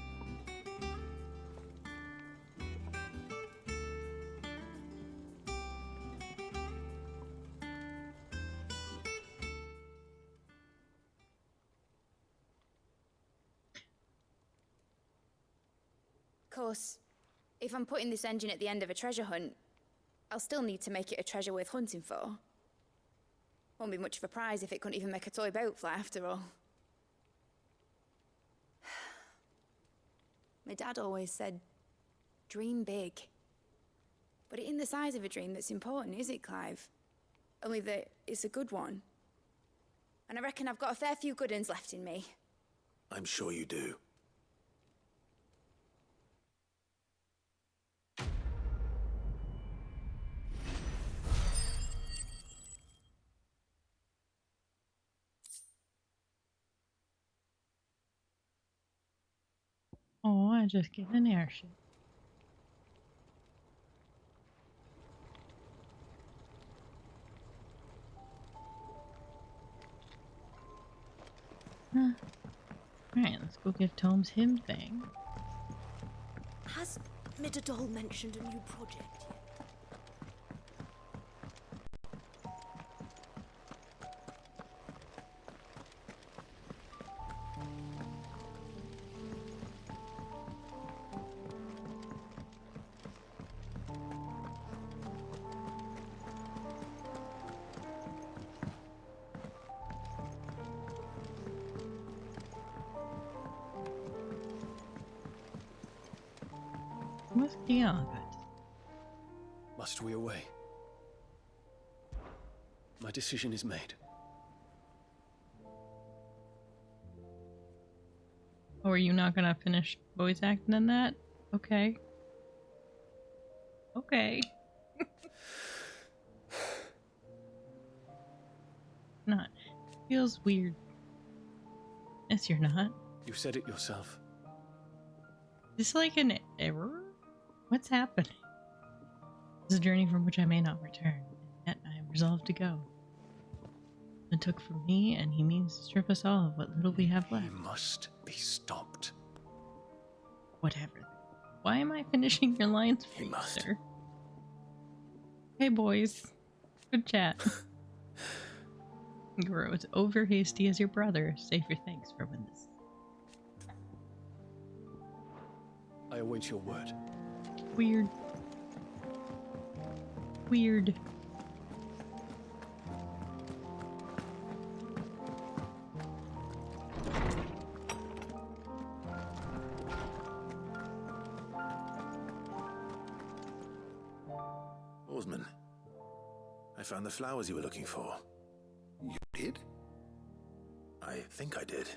Of course, if I'm putting this engine at the end of a treasure hunt, I'll still need to make it a treasure worth hunting for. Won't be much of a prize if it couldn't even make a toy boat fly after all. My dad always said, dream big. But it ain't the size of a dream that's important, is it, Clive? Only that it's a good one. And I reckon I've got a fair few good uns left in me. I'm sure you do. Oh, I just get an airship. Alright, let's go give Tomes him thing. Has Midadol mentioned a new project yet? What's beyond it? Must we away? My decision is made. Oh, are you not gonna finish voice acting in that? Okay. Okay. Not. Feels weird. Yes, you're not. You said it yourself. Is this like an error? What's happening? This is a journey from which I may not return, and yet I am resolved to go. It took from me, and he means to strip us all of what little we have left. He must be stopped. Whatever. Why am I finishing your lines for He you, must. sir? Hey, boys. Good chat. Grow as over hasty as your brother. Save your thanks for when this. I await your word. Weird. Weird. Oarsman, I found the flowers you were looking for. You did? I think I did.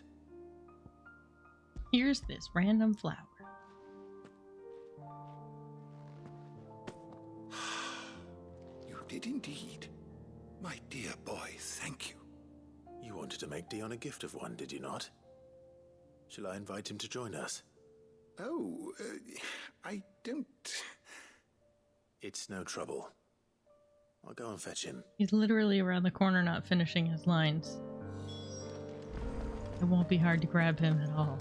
Here's this random flower. You did indeed. My dear boy, thank you. You wanted to make Dion a gift of one, did you not? Shall I invite him to join us? Oh, I don't... It's no trouble. I'll go and fetch him. He's literally around the corner not finishing his lines. It won't be hard to grab him at all.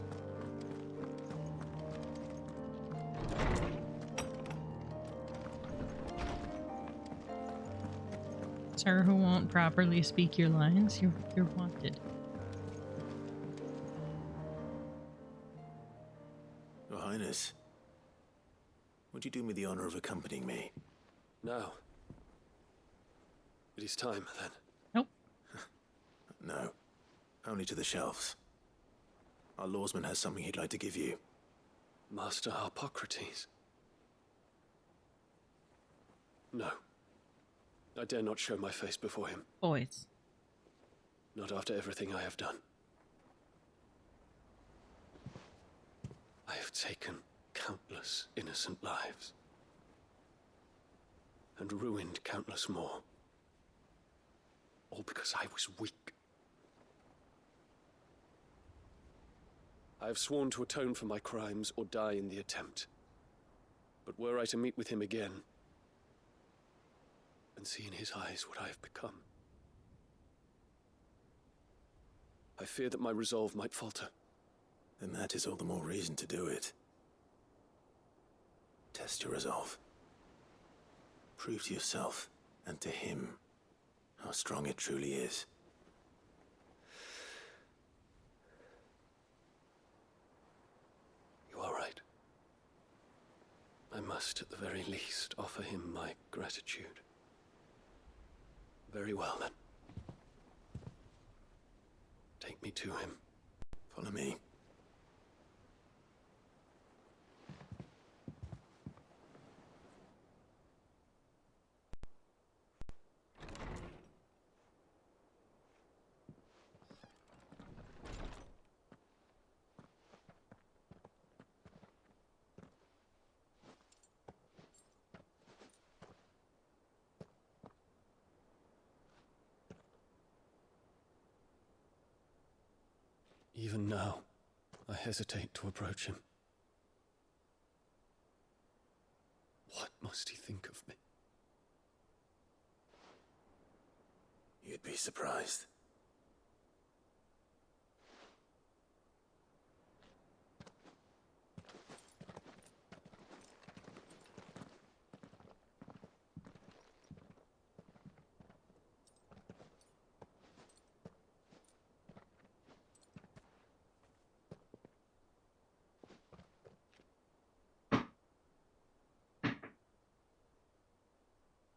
Sir who won't properly speak your lines, you're wanted. Your Highness, would you do me the honor of accompanying me? Now. It is time, then. Nope. No, only to the shelves. Our lawsman has something he'd like to give you. Master Harpocrates. No. I dare not show my face before him. Boys. Not after everything I have done. I have taken countless innocent lives. And ruined countless more. All because I was weak. I have sworn to atone for my crimes or die in the attempt. But were I to meet with him again, and see in his eyes what I have become, I fear that my resolve might falter. Then that is all the more reason to do it. Test your resolve. Prove to yourself, and to him, how strong it truly is. You are right. I must, at the very least, offer him my gratitude. Very well, then. Take me to him. Follow me. Even now, I hesitate to approach him. What must he think of me? You'd be surprised.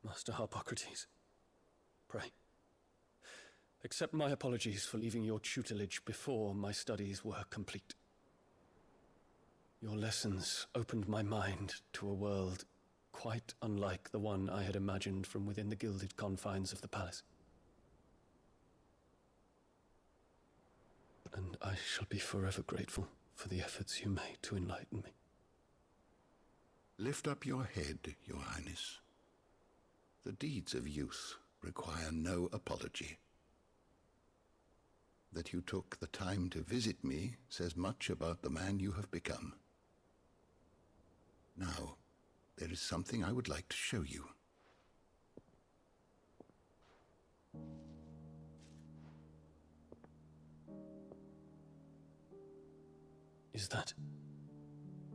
Master Harpocrates, pray, accept my apologies for leaving your tutelage before my studies were complete. Your lessons opened my mind to a world quite unlike the one I had imagined from within the gilded confines of the palace. And I shall be forever grateful for the efforts you made to enlighten me. Lift up your head, Your Highness. The deeds of youth require no apology. That you took the time to visit me says much about the man you have become. Now, there is something I would like to show you. Is that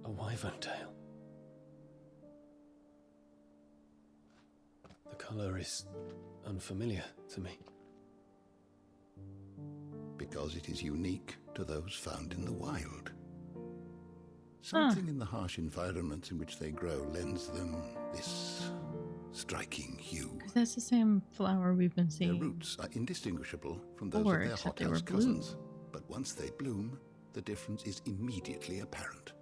a wyvern tail? The color is unfamiliar to me. Because it is unique to those found in the wild. Something in the harsh environments in which they grow lends them this striking hue. That's the same flower we've been seeing. Their roots are indistinguishable from those of their hothouse cousins, but once they bloom, the difference is immediately apparent.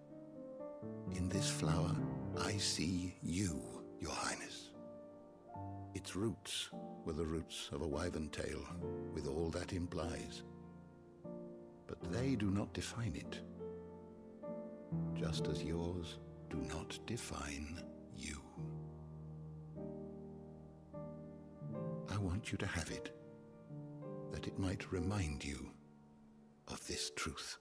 In this flower, I see you, Your Highness. Its roots were the roots of a wyvern tail, with all that implies. But they do not define it, just as yours do not define you. I want you to have it, that it might remind you of this truth.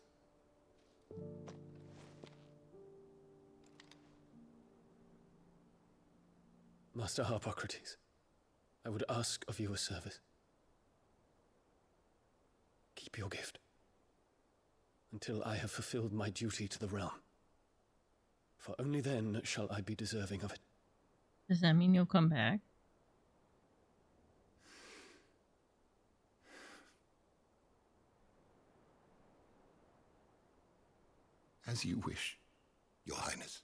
Master Harpocrates, I would ask of you a service. Keep your gift until I have fulfilled my duty to the realm, for only then shall I be deserving of it. Does that mean you'll come back? As you wish, Your Highness.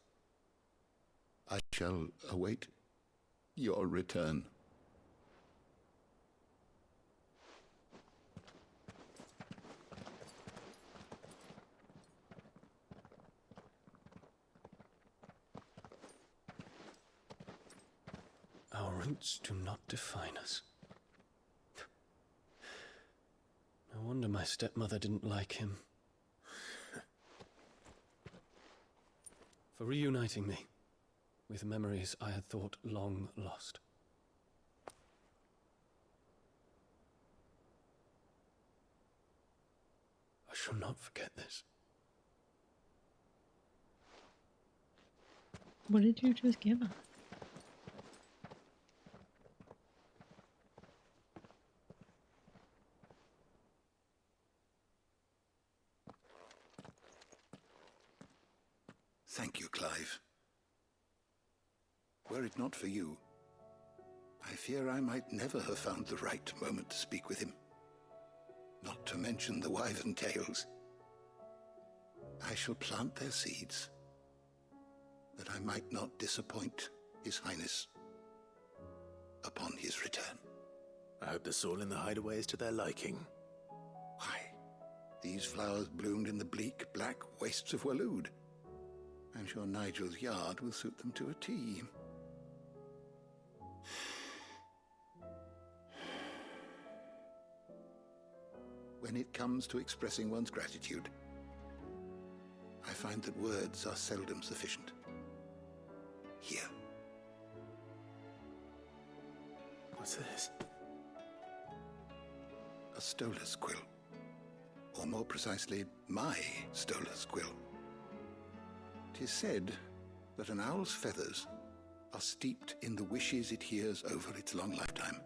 I shall await your return. Our roots do not define us. No wonder my stepmother didn't like him. For reuniting me with memories I had thought long lost. I shall not forget this. What did you just give us? Thank you, Clive. Were it not for you, I fear I might never have found the right moment to speak with him. Not to mention the wyvern tales. I shall plant their seeds, that I might not disappoint His Highness upon his return. I hope the soil in the hideaway is to their liking. Why, these flowers bloomed in the bleak, black wastes of Waloed. I'm sure Nigel's yard will suit them to a T. When it comes to expressing one's gratitude, I find that words are seldom sufficient. Here. What's this? A stolas quill. Or more precisely, my stolas quill. 'Tis said that an owl's feathers are steeped in the wishes it hears over its long lifetime.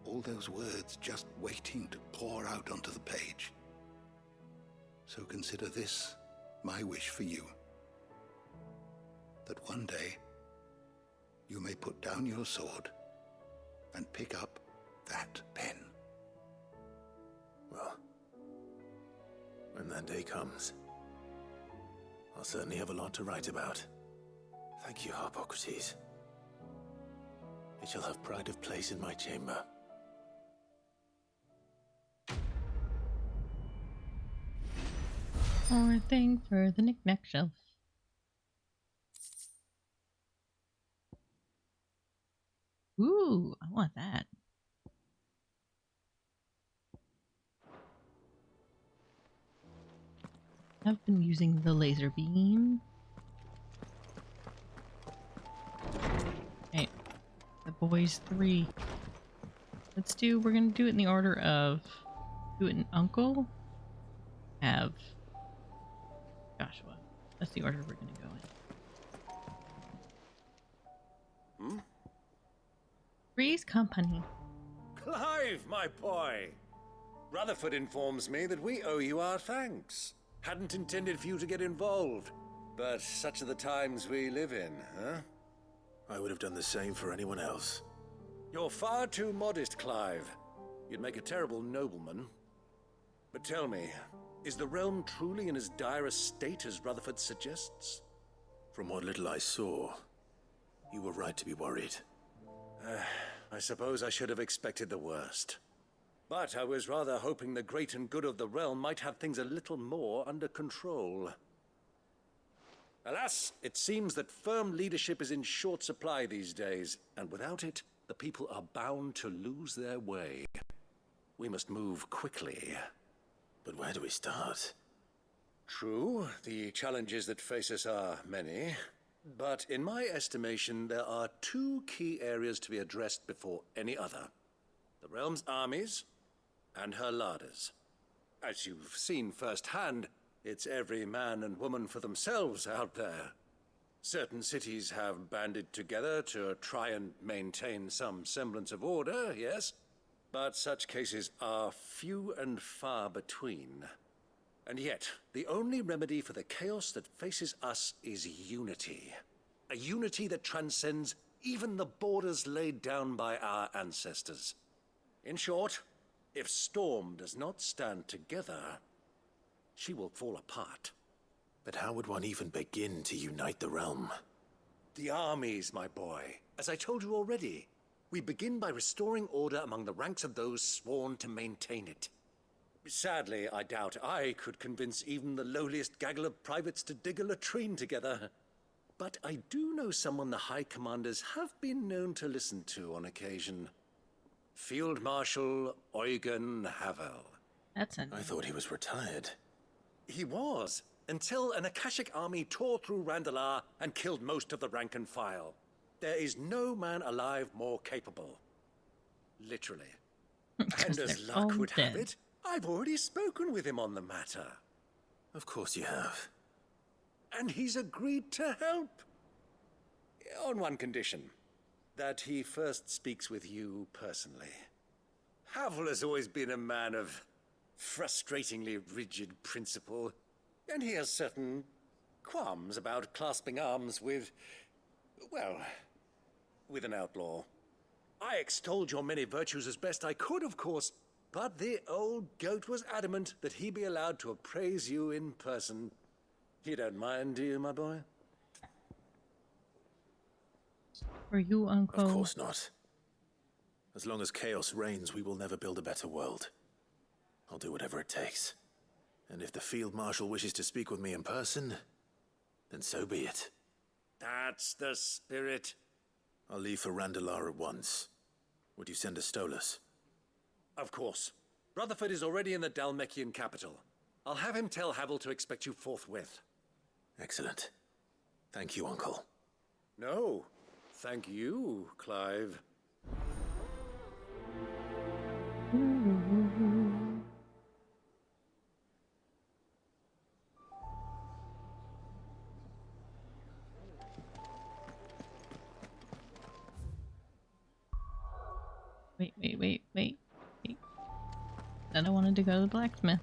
All those words just waiting to pour out onto the page. So consider this my wish for you. That one day you may put down your sword and pick up that pen. Well, when that day comes, I'll certainly have a lot to write about. Thank you, Harpocrates. It shall have pride of place in my chamber. Or thing for the knick-knack shelf. Ooh, I want that. I've been using the laser beam. Okay, the boys 3. We're gonna do it in the order of do it in Uncle, have Joshua. That's the order we're gonna go in. Hmm? Three's Company. Clive, my boy! Rutherford informs me that we owe you our thanks. Hadn't intended for you to get involved, but such are the times we live in, huh? I would have done the same for anyone else. You're far too modest, Clive. You'd make a terrible nobleman. But tell me, is the realm truly in as dire a state as Rutherford suggests? From what little I saw, you were right to be worried. I suppose I should have expected the worst. But I was rather hoping the great and good of the realm might have things a little more under control. Alas, it seems that firm leadership is in short supply these days, and without it, the people are bound to lose their way. We must move quickly. But where do we start? True, the challenges that face us are many. But in my estimation, there are 2 key areas to be addressed before any other. The realm's armies and her larders. As you've seen firsthand, it's every man and woman for themselves out there. Certain cities have banded together to try and maintain some semblance of order, yes, but such cases are few and far between. And yet, the only remedy for the chaos that faces us is unity. A unity that transcends even the borders laid down by our ancestors. In short, if Storm does not stand together, she will fall apart. But how would one even begin to unite the realm? The armies, my boy. As I told you already, we begin by restoring order among the ranks of those sworn to maintain it. Sadly, I doubt I could convince even the lowliest gaggle of privates to dig a latrine together. But I do know someone the High Commanders have been known to listen to on occasion. Field Marshal Eugen Havel. That's a I thought he was retired. He was, until an Akashic army tore through Randalar and killed most of the rank and file. There is no man alive more capable. Literally. And as luck would have it, I've already spoken with him on the matter. Of course you have. And he's agreed to help. On one condition. That he first speaks with you personally. Havel has always been a man of frustratingly rigid principle, and he has certain qualms about clasping arms with, well, with an outlaw. I extolled your many virtues as best I could, of course, but the old goat was adamant that he be allowed to appraise you in person. You don't mind, do you, my boy? For you, Uncle. Of course not. As long as chaos reigns, we will never build a better world. I'll do whatever it takes. And if the Field Marshal wishes to speak with me in person, then so be it. That's the spirit. I'll leave for Randalar at once. Would you send a Stolas? Of course. Rutherford is already in the Dalmekian capital. I'll have him tell Havel to expect you forthwith. Excellent. Thank you, Uncle. No. Thank you, Clive. Wait. Then I wanted to go to the blacksmith.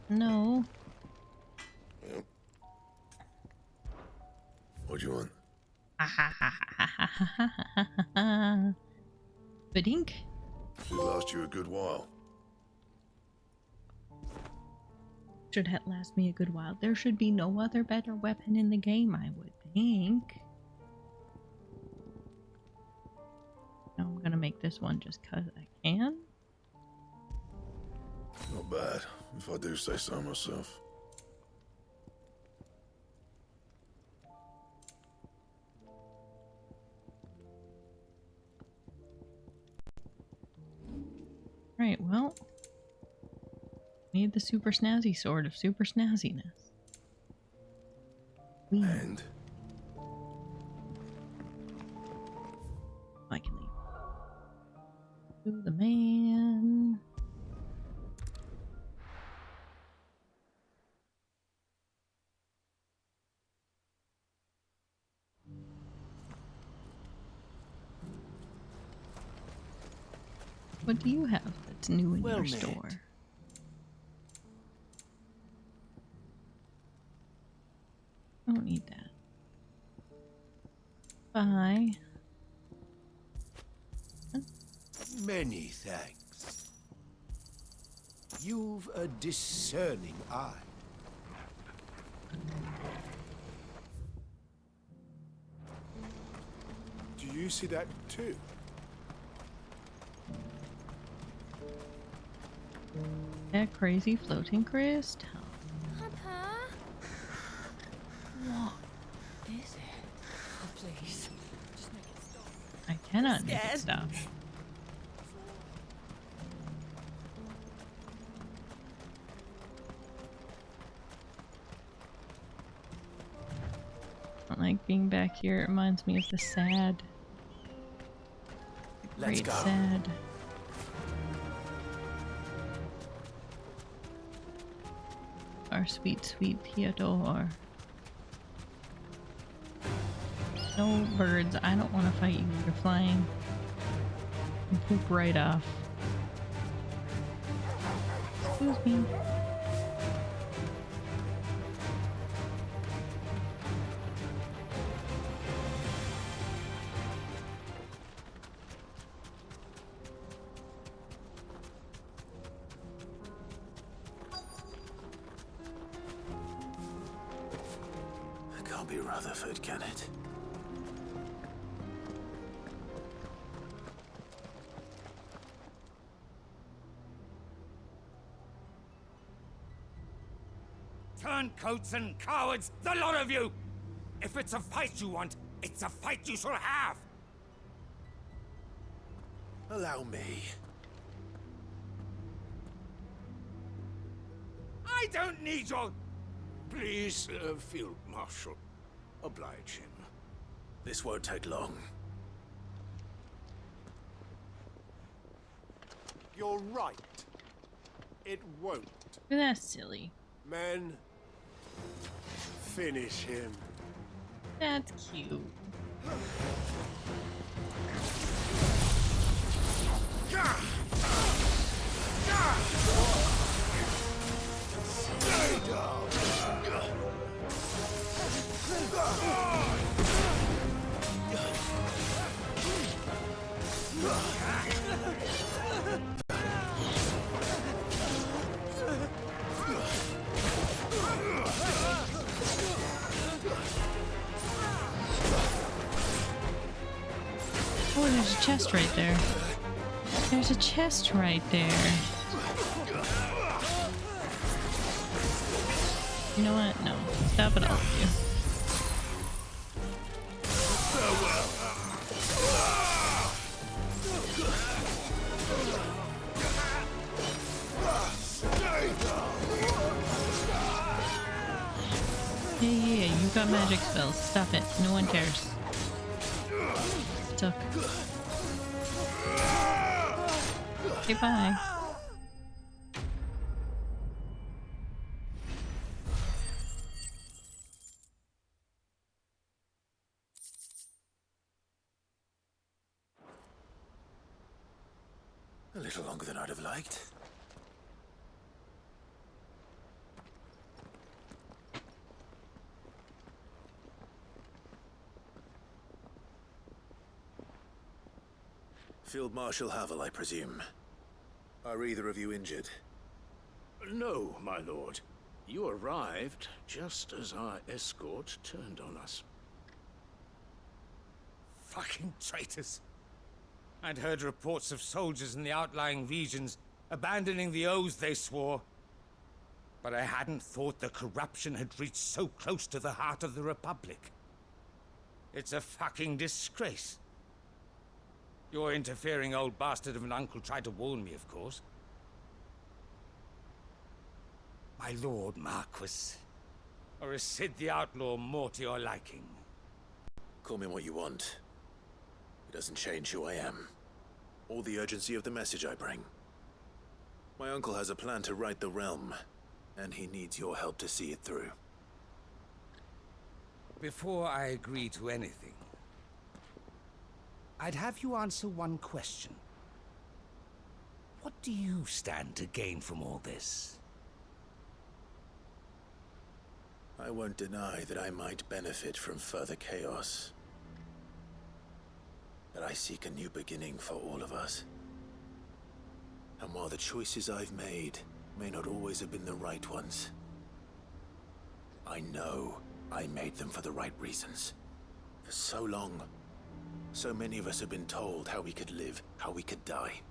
No. Yep. What do you want? Badink? Should last you a good while. Should last me a good while. There should be no other better weapon in the game, I would think. I'm gonna make this one just cause I can. Not bad, if I do say so myself. Right, well. Made the super snazzy sword of super snazziness. And? I can leave. To the man. What do you have that's new in your store? Don't need that. Bye. Many thanks. You've a discerning eye. Do you see that too? That crazy floating crystal. Papa? What is it? Oh, please. Just make it stop. I cannot make it stop. I don't like being back here. It reminds me of the sad. Let's go. Sad. Our sweet, sweet Theodore. No birds. I don't want to fight you. You're flying. You poop right off. Excuse me. It can't be Rutherford, can it? Turncoats and cowards, the lot of you! If it's a fight you want, it's a fight you shall have! Allow me. I don't need your... Please, Field Marshal, oblige him. This won't take long. You're right. It won't. That's silly. Men, finish him. That's cute. Stay down. Oh, there's a chest right there. There's a chest right there. You know what? No. Stop it, all of you. Yeah, you got magic spells. Stop it. No one cares. Stuck. Okay, bye. A little longer than I'd have liked. Field Marshal Havel, I presume. Are either of you injured? No, my lord. You arrived just as our escort turned on us. Fucking traitors. I'd heard reports of soldiers in the outlying regions abandoning the oaths they swore. But I hadn't thought the corruption had reached so close to the heart of the Republic. It's a fucking disgrace. Your interfering old bastard of an uncle tried to warn me, of course. My lord Marquis. Or is Sid the Outlaw more to your liking? Call me what you want. It doesn't change who I am, or the urgency of the message I bring. My uncle has a plan to right the realm, and he needs your help to see it through. Before I agree to anything, I'd have you answer one question. What do you stand to gain from all this? I won't deny that I might benefit from further chaos. But I seek a new beginning for all of us. And while the choices I've made may not always have been the right ones, I know I made them for the right reasons. For so long, so many of us have been told how we could live, how we could die,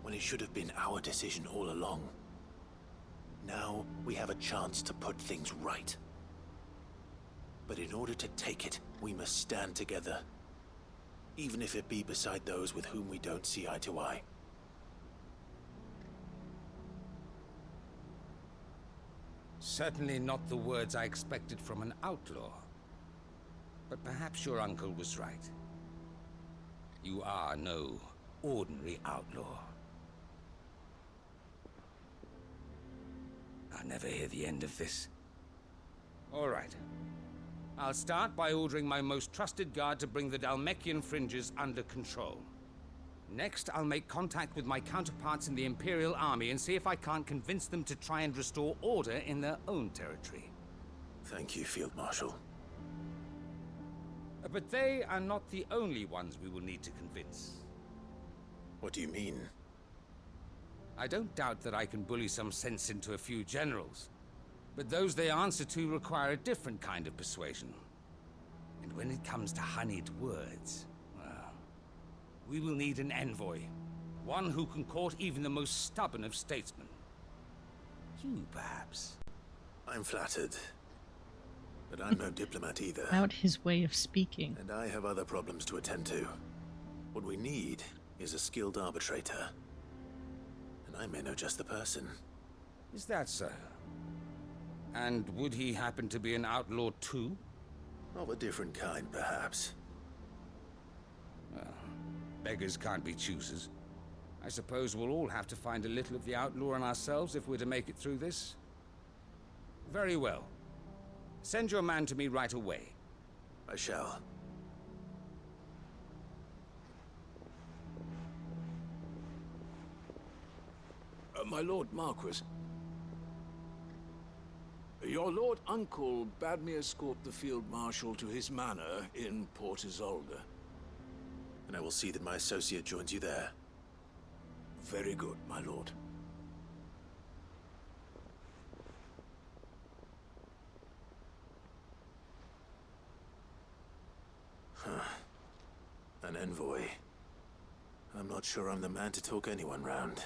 when it should have been our decision all along. Now we have a chance to put things right. But in order to take it, we must stand together. Even if it be beside those with whom we don't see eye to eye. Certainly not the words I expected from an outlaw. But perhaps your uncle was right. You are no ordinary outlaw. I'll never hear the end of this. All right. I'll start by ordering my most trusted guard to bring the Dalmekian fringes under control. Next, I'll make contact with my counterparts in the Imperial Army and see if I can't convince them to try and restore order in their own territory. Thank you, Field Marshal. But they are not the only ones we will need to convince. What do you mean? I don't doubt that I can bully some sense into a few generals. But those they answer to require a different kind of persuasion. And when it comes to honeyed words, well, we will need an envoy. One who can court even the most stubborn of statesmen. You, perhaps. I'm flattered. But I'm no diplomat either. About his way of speaking. And I have other problems to attend to. What we need is a skilled arbitrator. And I may know just the person. Is that so? And would he happen to be an outlaw too? Of a different kind, perhaps. Well, beggars can't be choosers. I suppose we'll all have to find a little of the outlaw in ourselves if we're to make it through this. Very well. Send your man to me right away. I shall. My Lord Marquis. Your Lord Uncle bade me escort the Field Marshal to his manor in Port Isolde. And I will see that my associate joins you there. Very good, my lord. An envoy. I'm not sure I'm the man to talk anyone round.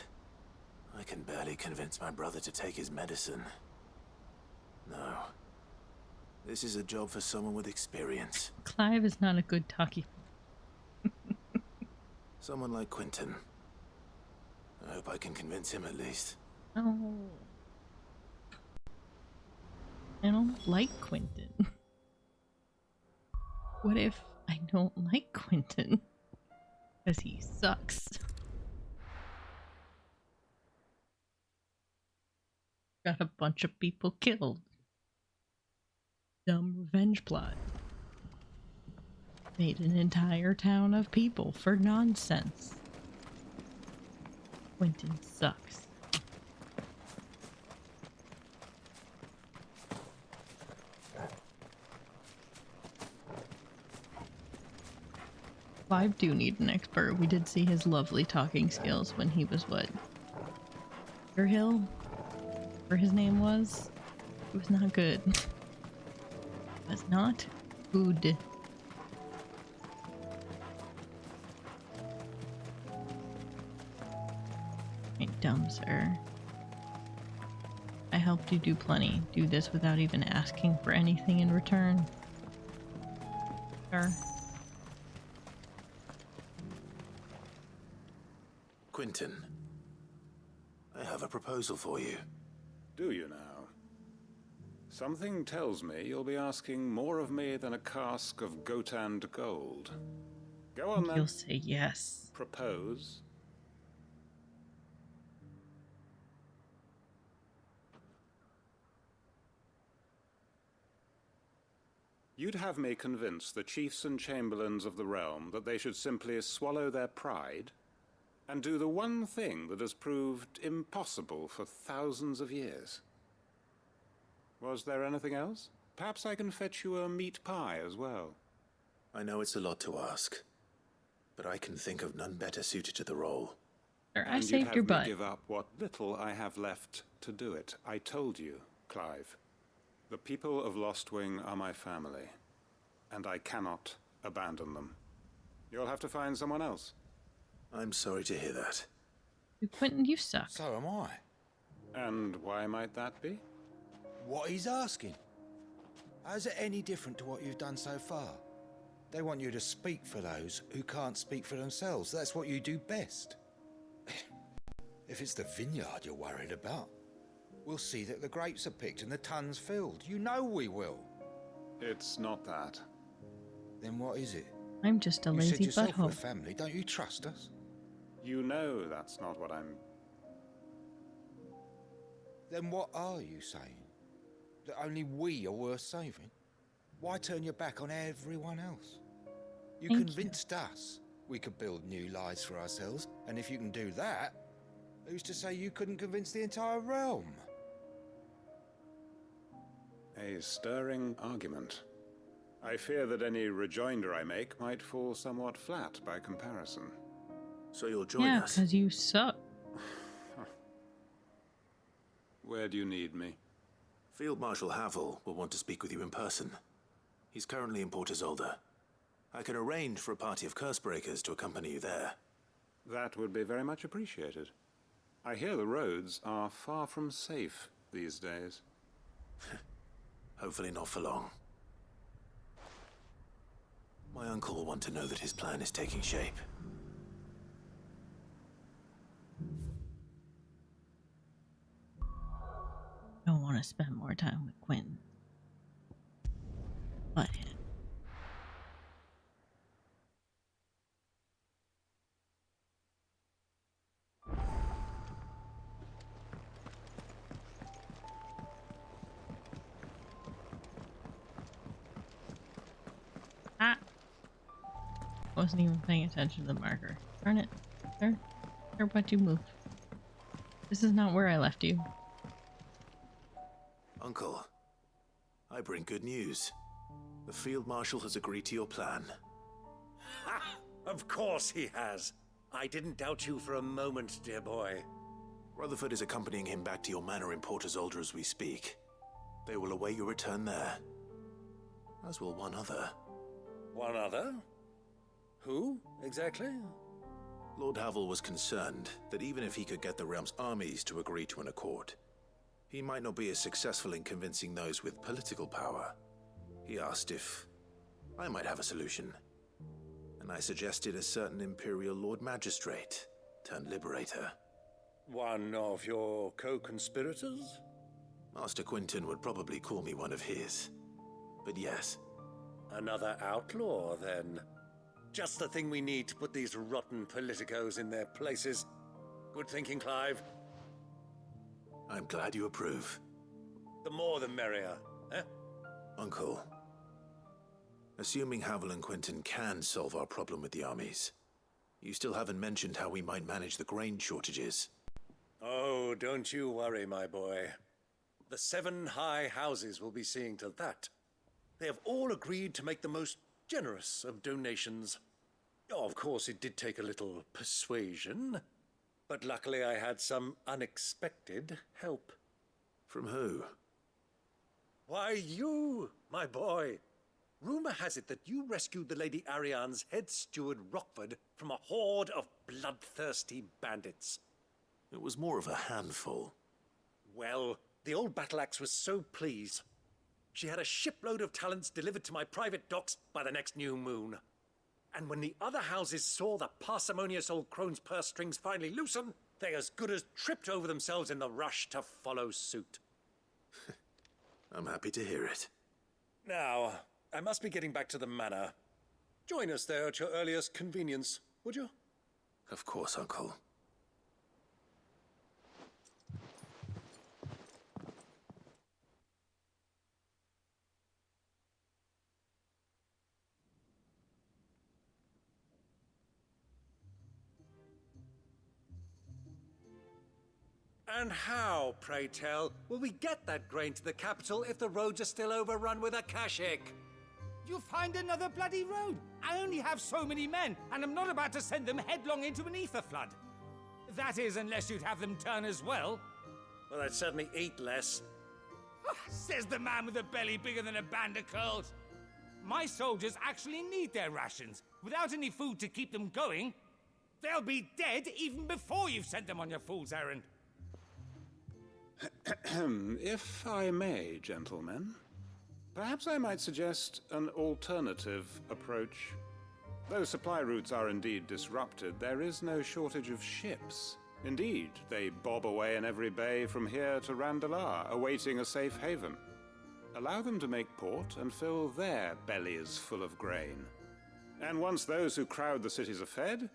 I can barely convince my brother to take his medicine. No. This is a job for someone with experience. Clive is not a good talkie. Someone like Quentin. I hope I can convince him at least. Oh. I don't like Quentin. What if I don't like Quentin? Because he sucks. Got a bunch of people killed. Dumb revenge plot. Made an entire town of people for nonsense. Quentin sucks. Clive do need an expert. We did see his lovely talking skills when he was what? Hill? Whatever his name was. It was not good. It was not good. dumb, sir. I helped you do plenty. Do this without even asking for anything in return. Sir. Quentin, I have a proposal for you. Do you now? Something tells me you'll be asking more of me than a cask of Gotand gold. Go on then. You'll say yes. Propose. You'd have me convince the chiefs and chamberlains of the realm that they should simply swallow their pride and do the one thing that has proved impossible for thousands of years. Was there anything else? Perhaps I can fetch you a meat pie as well. I know it's a lot to ask, but I can think of none better suited to the role. Sir, I And saved you'd your have butt. me give up what little I have left to do it. I told you, Clive. The people of Lostwing are my family, and I cannot abandon them. You'll have to find someone else. I'm sorry to hear that. Quentin, you suck. So am I. And why might that be? What he's asking. How's it any different to what you've done so far? They want you to speak for those who can't speak for themselves. That's what you do best. If it's the vineyard you're worried about, we'll see that the grapes are picked and the tons filled. You know we will. It's not that. Then what is it? I'm just a You lazy said yourself we're butthole. family. Don't you trust us? You know that's not what I'm... Then what are you saying? That only we are worth saving? Why turn your back on everyone else? You Thank convinced us we could build new lives for ourselves, and if you can do that, who's to say you couldn't convince the entire realm? A stirring argument. I fear that any rejoinder I make might fall somewhat flat by comparison. So you'll join Yeah, us? because you suck. Where do you need me? Field Marshal Havel will want to speak with you in person. He's currently in Port Isolde. I can arrange for a party of Cursebreakers to accompany you there. That would be very much appreciated. I hear the roads are far from safe these days. Hopefully not for long. My uncle will want to know that his plan is taking shape. I want to spend more time with Quentin. But wasn't even paying attention to the marker. Darn it. Sir, why'd you move? This is not where I left you. Uncle, I bring good news. The Field Marshal has agreed to your plan. Ha! Of course he has. I didn't doubt you for a moment, dear boy. Rutherford is accompanying him back to your manor in Port Isolde as we speak. They will await your return there. As will one other. One other? Who, exactly? Lord Havel was concerned that even if he could get the realm's armies to agree to an accord, he might not be as successful in convincing those with political power. He asked if I might have a solution, and I suggested a certain Imperial Lord Magistrate turned Liberator. One of your co-conspirators? Master Quentin would probably call me one of his, but yes. Another outlaw, then. Just the thing we need to put these rotten politicos in their places. Good thinking, Clive. I'm glad you approve. The more the merrier, eh? Uncle, assuming Havel and Quentin can solve our problem with the armies, you still haven't mentioned how we might manage the grain shortages. Oh, don't you worry, my boy. The 7 high houses will be seeing to that. They have all agreed to make the most generous of donations. Oh, of course, it did take a little persuasion, but luckily I had some unexpected help. From who? Why, you, my boy. Rumor has it that you rescued the Lady Ariane's head steward Rockford from a horde of bloodthirsty bandits. It was more of a handful. Well, the old battle axe was so pleased. She had a shipload of talents delivered to my private docks by the next new moon. And when the other houses saw the parsimonious old crone's purse strings finally loosen, they as good as tripped over themselves in the rush to follow suit. I'm happy to hear it. Now, I must be getting back to the manor. Join us there at your earliest convenience, would you? Of course, Uncle. And how, pray tell, will we get that grain to the capital if the roads are still overrun with akashic? You'll find another bloody road. I only have so many men, and I'm not about to send them headlong into an ether flood. That is, unless you'd have them turn as well. Well, I'd certainly eat less. Says the man with a belly bigger than a band of curls. My soldiers actually need their rations. Without any food to keep them going, they'll be dead even before you've sent them on your fool's errand. If I may, gentlemen, perhaps I might suggest an alternative approach. Though supply routes are indeed disrupted, there is no shortage of ships. Indeed, they bob away in every bay from here to Randalar, awaiting a safe haven. Allow them to make port and fill their bellies full of grain. And once those who crowd the cities are fed,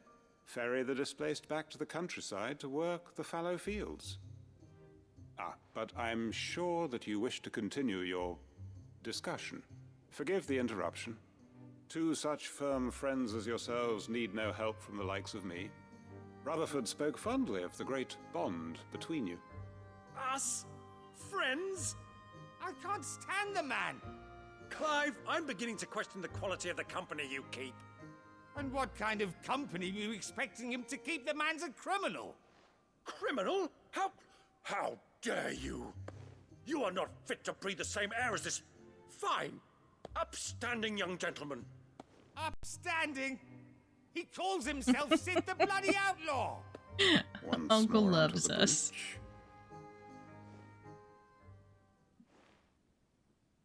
ferry the displaced back to the countryside to work the fallow fields. But I'm sure that you wish to continue your discussion. Forgive the interruption. Two such firm friends as yourselves need no help from the likes of me. Rutherford spoke fondly of the great bond between you. Us? Friends? I can't stand the man! Clive, I'm beginning to question the quality of the company you keep. And what kind of company were you expecting him to keep? The man's a criminal! Criminal? How dare you? You are not fit to breathe the same air as this fine, upstanding young gentleman. Upstanding? He calls himself Sid the Bloody Outlaw! Uncle loves us.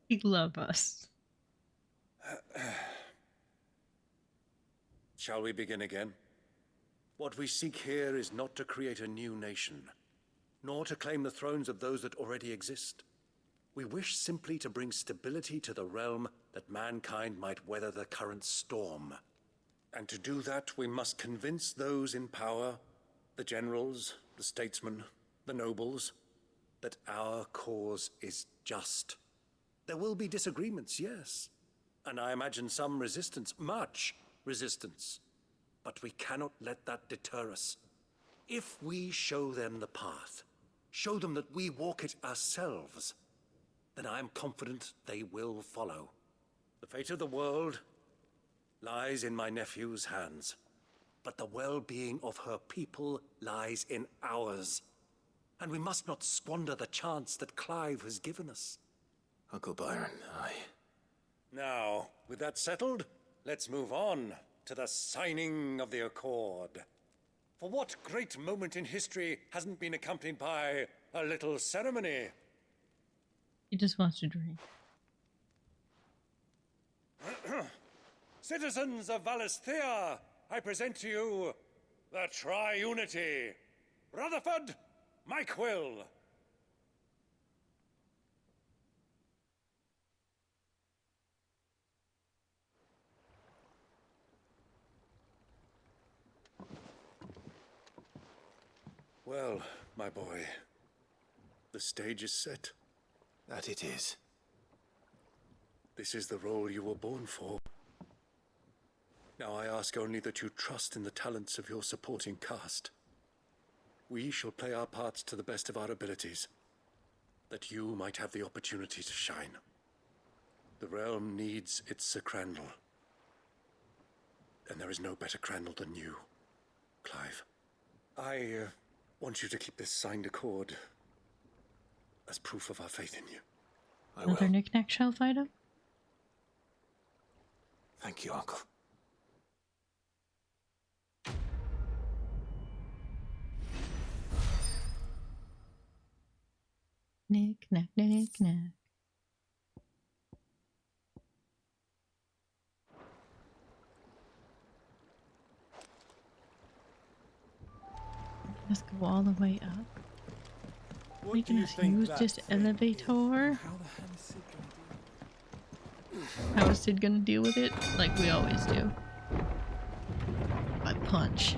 He loves us. Shall we begin again? What we seek here is not to create a new nation, nor to claim the thrones of those that already exist. We wish simply to bring stability to the realm that mankind might weather the current storm. And to do that, we must convince those in power, the generals, the statesmen, the nobles, that our cause is just. There will be disagreements, yes, and I imagine some resistance, much resistance. But we cannot let that deter us. If we show them the path, show them that we walk it ourselves, then I am confident they will follow. The fate of the world lies in my nephew's hands, but the well-being of her people lies in ours. And we must not squander the chance that Clive has given us. Uncle Byron, Now, with that settled, let's move on to the signing of the Accord. For what great moment in history hasn't been accompanied by a little ceremony? He just wants to drink. Citizens of Valisthea, I present to you the Tri-Unity. Rutherford, Mike Will. Well, my boy, the stage is set. That it is. This is the role you were born for. Now I ask only that you trust in the talents of your supporting cast. We shall play our parts to the best of our abilities, that you might have the opportunity to shine. The realm needs its Sir Crandall, and there is no better Crandall than you, Clive. I want you to keep this signed accord as proof of our faith in you. Another knick-knack shell fighter? Thank you, Uncle. Knick, knack, knick, knack. Let's go all the way up. Making us use this elevator. How is Sid gonna deal with it? Like we always do. By punch.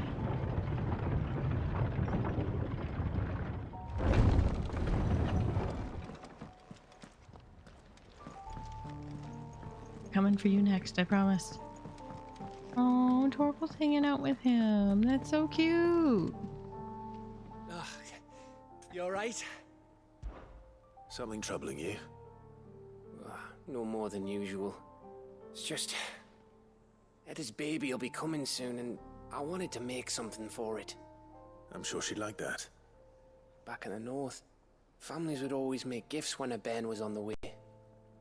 Coming for you next, I promise. Oh, Torval's hanging out with him. That's so cute. You alright? Something troubling you? No more than usual. It's just... Etta's baby will be coming soon, and I wanted to make something for it. I'm sure she'd like that. Back in the north, families would always make gifts when a bairn was on the way.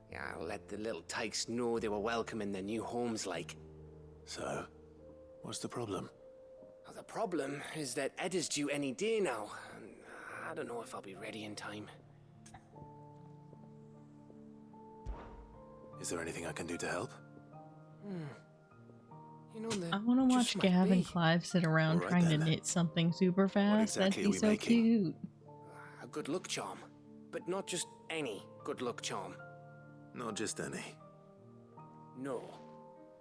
Yeah, I'll let the little tykes know they were welcome in their new homes, like. So, what's the problem? Well, the problem is that Etta's due any day now, and I don't know if I'll be ready in time. Is there anything I can do to help? You know, I want to watch Gav and Clive sit around trying to knit something super fast. exactly That'd be so cute. A good luck charm, but not just any good luck charm. Not just any. No.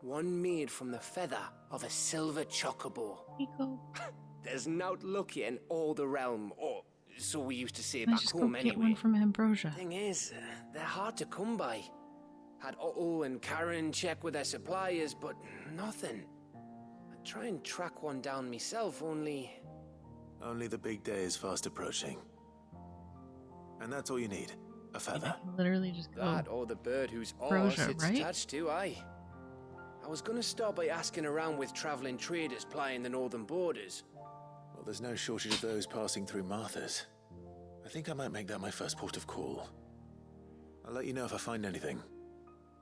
One made from the feather of a silver chocobo. Nico. There's naught luckier in all the realm, or so we used to say I back just home go anyway. get one from Ambrosia. Thing is, they're hard to come by. Had Otto and Karen check with their suppliers, but nothing. I try and track one down myself, only... Only the big day is fast approaching. And that's all you need. A feather. Literally just go. That or the bird whose Ambrosia, arse it's right? attached to, aye. I was gonna start by asking around with traveling traders plying the northern borders. Well, there's no shortage of those passing through Martha's. I think I might make that my first port of call. I'll let you know if I find anything.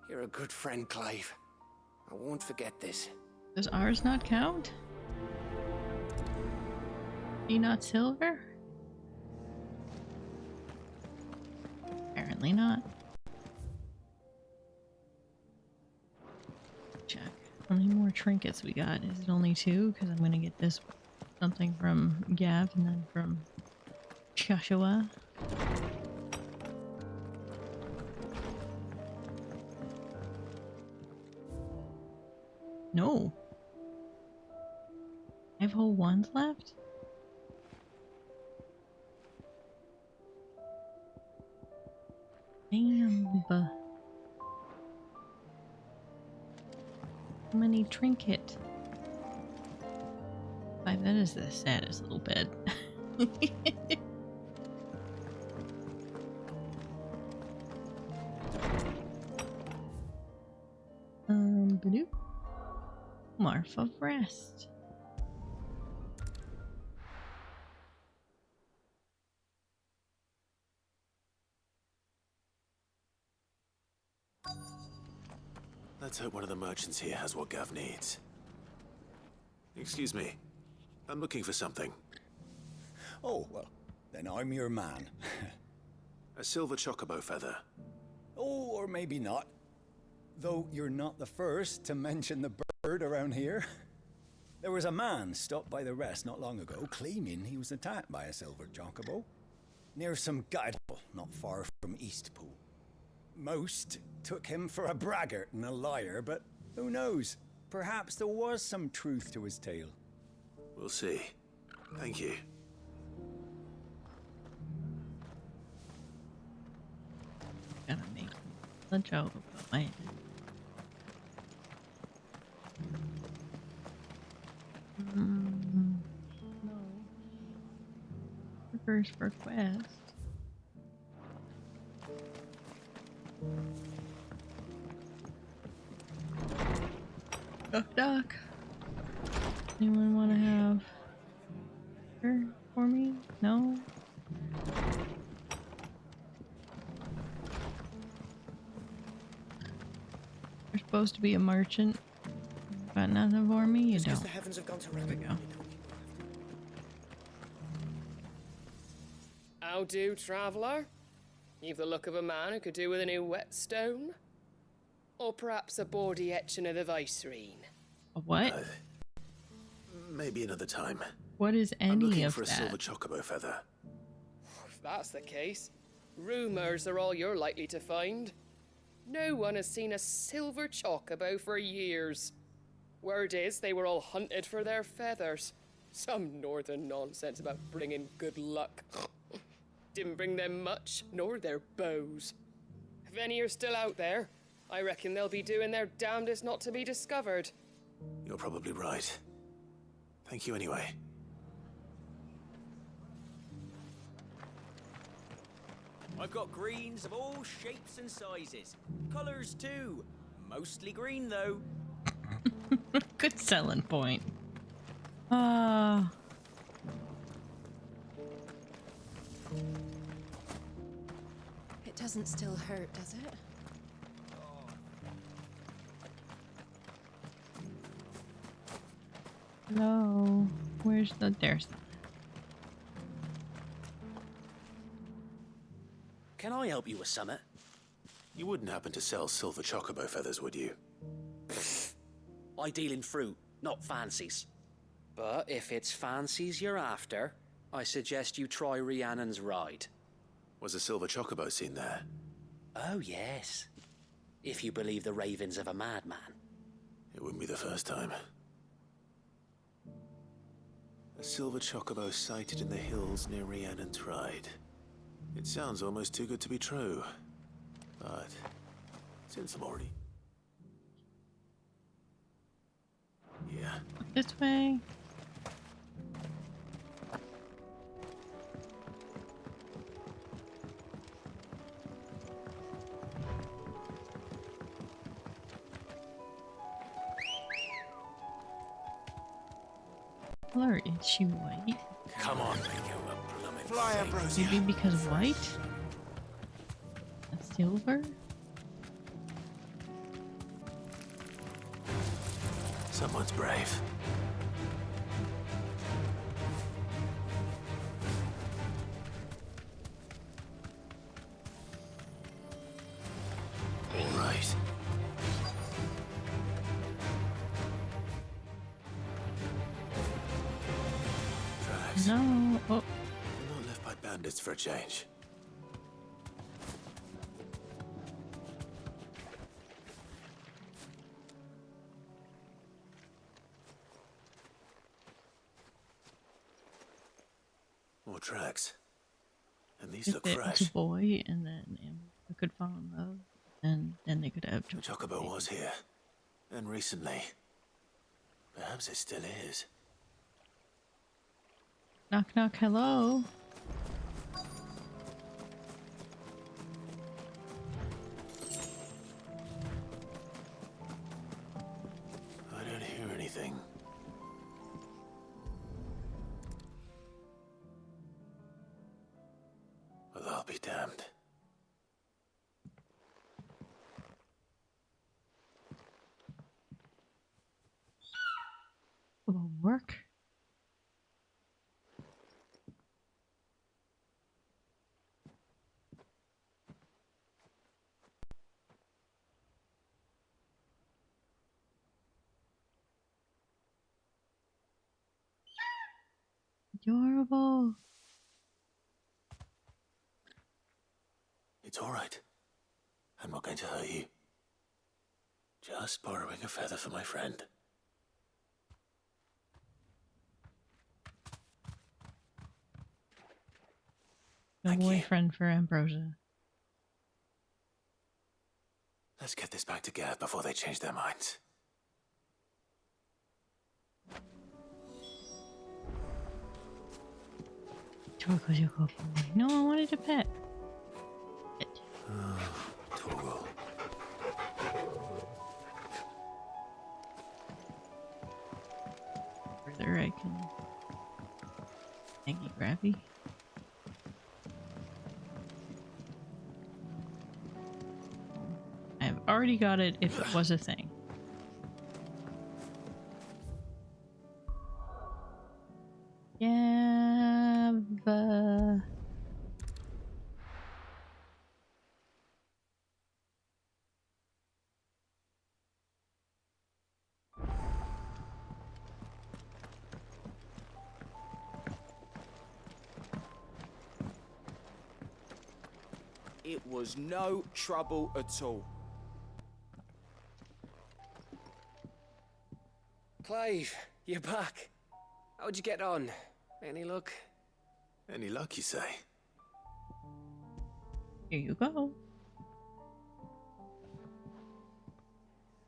You're a good friend, Clive. I won't forget this. Does ours not count? He not silver? Apparently not. Check. How many more trinkets we got? Is it only 2? Because I'm going to get this something from Gav and then from Joshua. No. I have whole ones left? Damn. How many trinket? 5, that is the saddest little bed. Badoop. Marf of Rest. Let's hope one of the merchants here has what Gav needs. Excuse me. I'm looking for something. Oh, well, then I'm your man. A silver chocobo feather. Oh, or maybe not. Though you're not the first to mention the bird around here. There was a man stopped by the rest not long ago, claiming he was attacked by a silver chocobo. Near some guide not far from Eastpool. Most took him for a braggart and a liar, but who knows? Perhaps there was some truth to his tale. We'll see. Thank you. Gotta make a joke about my... No. First request. Duck, duck. Anyone want to have her for me? No? You're supposed to be a merchant. Got nothing for me? You don't. The heavens have gone to There we go. How do, traveler? You've the look of a man who could do with a new whetstone. Or perhaps a bawdy etching of the Vicerine. A what? Maybe another time. What is any I'm looking of for a that? silver chocobo feather. If that's the case, rumors are all you're likely to find. No one has seen a silver chocobo for years. Word is they were all hunted for their feathers. Some northern nonsense about bringing good luck. Didn't bring them much, nor their bows. If any are still out there, I reckon they'll be doing their damnedest not to be discovered. You're probably right. Thank you anyway. I've got greens of all shapes and sizes. Colours too. Mostly green though. Good selling point. It doesn't still hurt, does it? Hello. Where's the... There's the... Can I help you with summit? You wouldn't happen to sell silver chocobo feathers, would you? I deal in fruit, not fancies. But if it's fancies you're after, I suggest you try Rhiannon's ride. Was a silver chocobo seen there? Oh, yes. If you believe the ravings of a madman. It wouldn't be the first time. A silver chocobo sighted in the hills near Rhiannon's ride. It sounds almost too good to be true. But since I'm already... Yeah. This way. Color, is she white? Come on, Fly, Ambrosia. Maybe because white? And silver? Someone's brave. All right. Tracks. No. Oh. Not left by bandits for a change. More tracks. And these If look it fresh. was a boy, and then we could fall in love, and then they could have The chocobo was here. And recently. Perhaps it still is. Knock knock, hello. I don't hear anything. Well, I'll be damned. Will work. Adorable. It's all right. I'm not going to hurt you. Just borrowing a feather for my friend. No boyfriend for Ambrosia. Let's get this back to Gareth before they change their minds. Choco, choco boy. No, I wanted a pet. Torgal. Further, I can. Thanky Grappy. I've already got it if it was a thing. Yeah. It was no trouble at all. Clive, you're back. How'd you get on? Any luck? Any luck, you say? Here you go.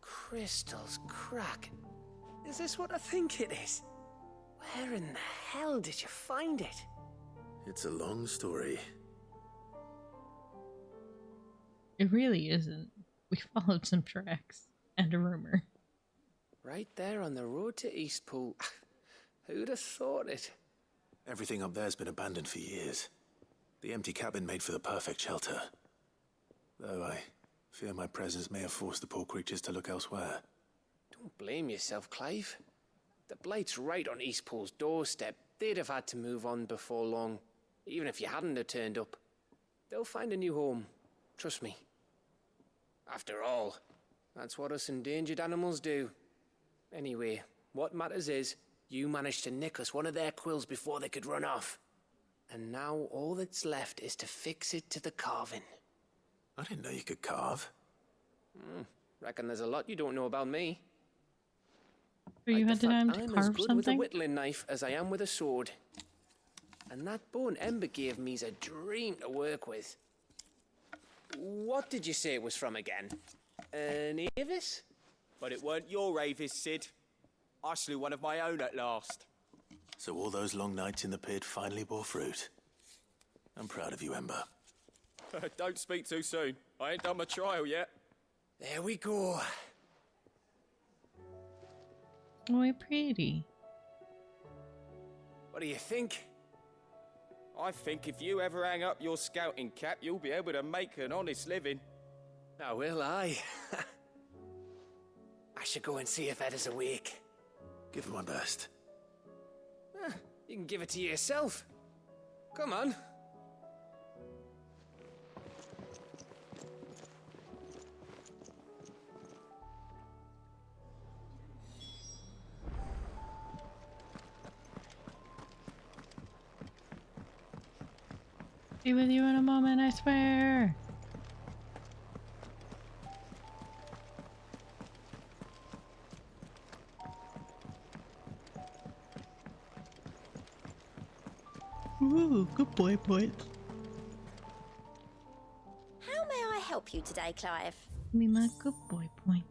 Crystal's crack. Is this what I think it is? Where in the hell did you find it? It's a long story. It really isn't. We followed some tracks and a rumor. Right there on the road to Eastpool. Who'd have thought it? Everything up there's been abandoned for years. The empty cabin made for the perfect shelter. Though I fear my presence may have forced the poor creatures to look elsewhere. Don't blame yourself, Clive. The Blight's right on Eastpool's doorstep. They'd have had to move on before long, even if you hadn't have turned up. They'll find a new home. Trust me. After all, that's what us endangered animals do. Anyway, what matters is, you managed to nick us one of their quills before they could run off. And now all that's left is to fix it to the carving. I didn't know you could carve. Reckon there's a lot you don't know about me. So you had time to I'm as carve good something? with a whittling knife as I am with a sword. And that bone Ember gave me's a dream to work with. What did you say it was from again? An Avis? But it weren't your Avis, Sid. I slew one of my own at last. So all those long nights in the pit finally bore fruit. I'm proud of you, Ember. Don't speak too soon. I ain't done my trial yet. There we go. Oh, pretty. What do you think? I think if you ever hang up your scouting cap, you'll be able to make an honest living. Now will I? I should go and see if Ed is awake. Give it my best. You can give it to yourself. Come on. Be with you in a moment, I swear. Ooh, good boy points. How may I help you today, Clive? Me my good boy point.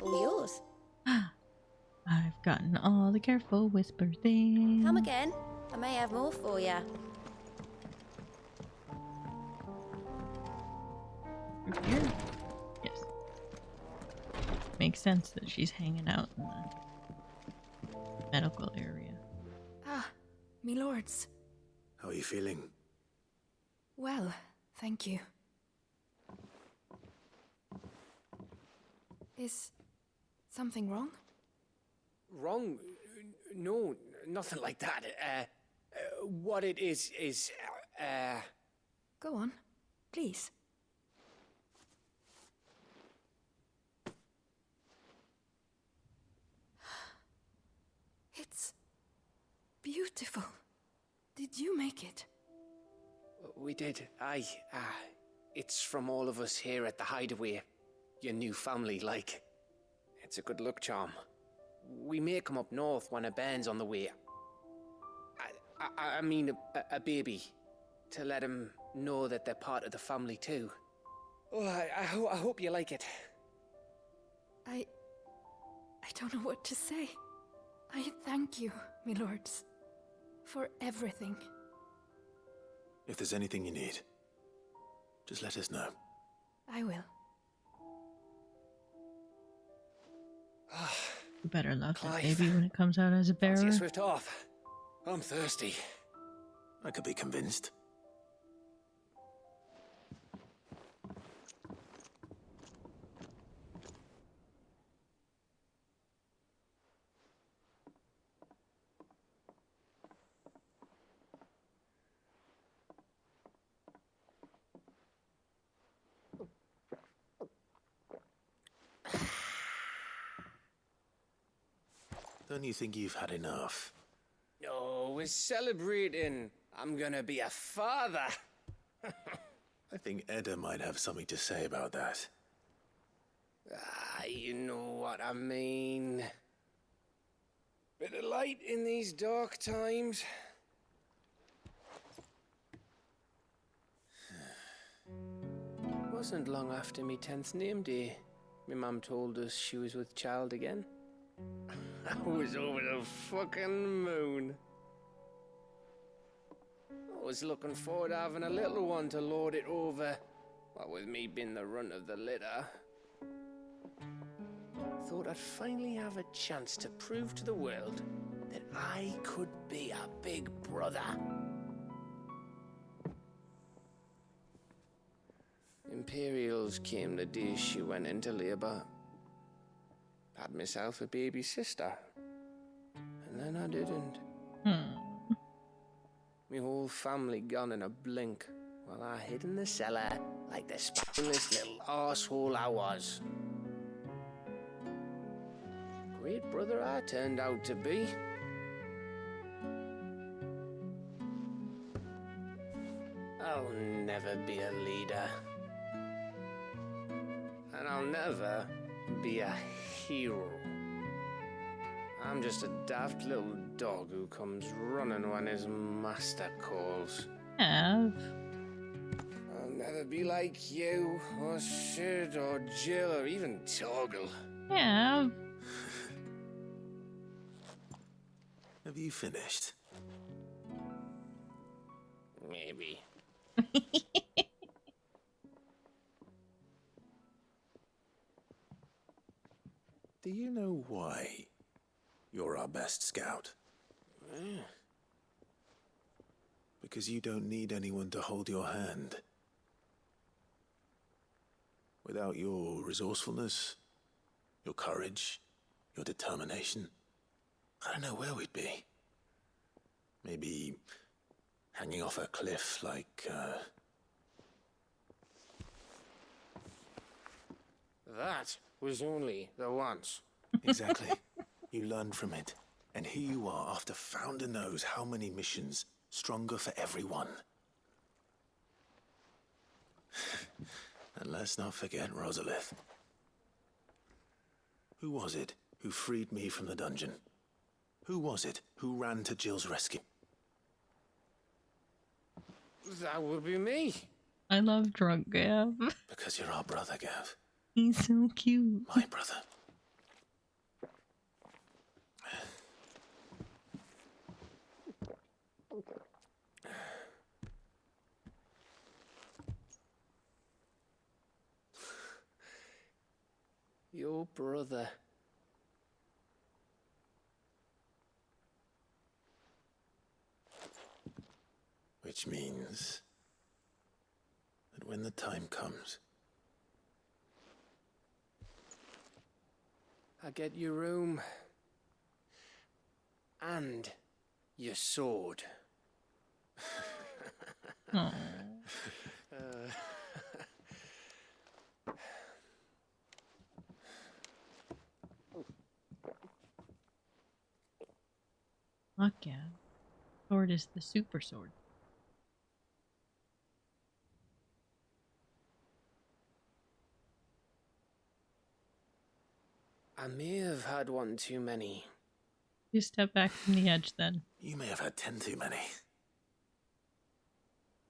All yours. I've gotten all the careful whisper things. Come again. I may have more for you. Here? Yes. Makes sense that she's hanging out in the medical area. Ah, me lords. How are you feeling? Well, thank you. Is something wrong? Wrong? No, nothing like that. What it is... Go on, please. It's beautiful. Did you make it? We did. It's from all of us here at the Hideaway. Your new family, like. It's a good luck charm. We may come up north when a band's on the way. I mean a baby. To let him know that they're part of the family too. Oh, I hope you like it. I don't know what to say. I thank you, me lords, for everything. If there's anything you need, just let us know. I will. You better love that Clive. baby when it comes out as a bearer. Fancy a swift off. I'm thirsty. I could be convinced. Don't you think you've had enough? No, we're celebrating. I'm gonna be a father. think Edda might have something to say about that. Ah, you know what I mean. Bit of light in these dark times. Wasn't long after me 10th name day, my mum told us she was with child again. I was over the fucking moon. I was looking forward to having a little one to lord it over, what with me being the runt of the litter. Thought I'd finally have a chance to prove to the world that I could be a big brother. Imperials came the day she went into labour. Had myself a baby sister. And then I didn't. My whole family gone in a blink, while I hid in the cellar like the spineless little arsehole I was. Great brother I turned out to be. I'll never be a leader. And I'll never be a hero. I'm just a daft little dog who comes running when his master calls. Have. I'll never be like you, or Sid, or Jill, or even Torgal. Have. Have you finished? Maybe. Do you know why you're our best scout? Because you don't need anyone to hold your hand. Without your resourcefulness, your courage, your determination, I don't know where we'd be. Maybe hanging off a cliff like, That was only the once. Exactly. You learned from it. And here you are, after Founder knows how many missions, stronger for everyone. And let's not forget Rosalith. Who was it who freed me from the dungeon? Who was it who ran to Jill's rescue? That would be me. I love drunk Gav. Because you're our brother, Gav. He's so cute. My brother. Your brother. Which means that when the time comes, I get your room. And your sword. Fuck yeah. Sword is the super sword. I may have had one too many. You step back from the edge then. You may have had 10 too many.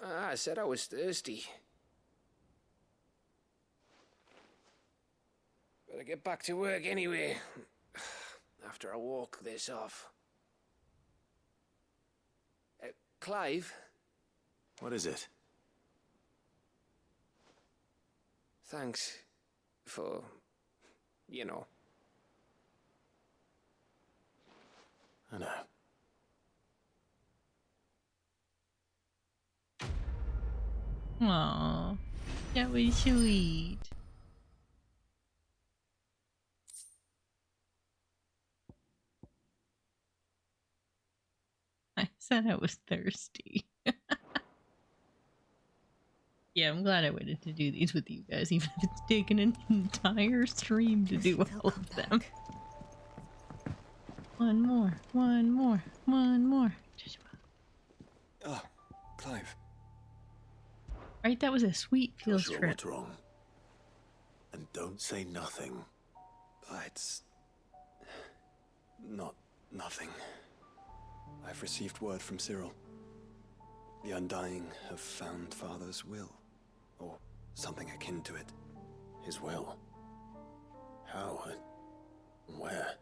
I said I was thirsty. Better get back to work anyway. After I walk this off. Clive? What is it? Thanks for, you know. I know. Aww. That was sweet. I said I was thirsty. Yeah, I'm glad I waited to do these with you guys, even if it's taken an entire stream to do all of them. One more, one more, one more. Oh, Clive. Right? That was a sweet Tell field sure trip. what's wrong. And don't say nothing. It's not nothing. I've received word from Cyril. The Undying have found Father's will, or something akin to it. His will? How and where?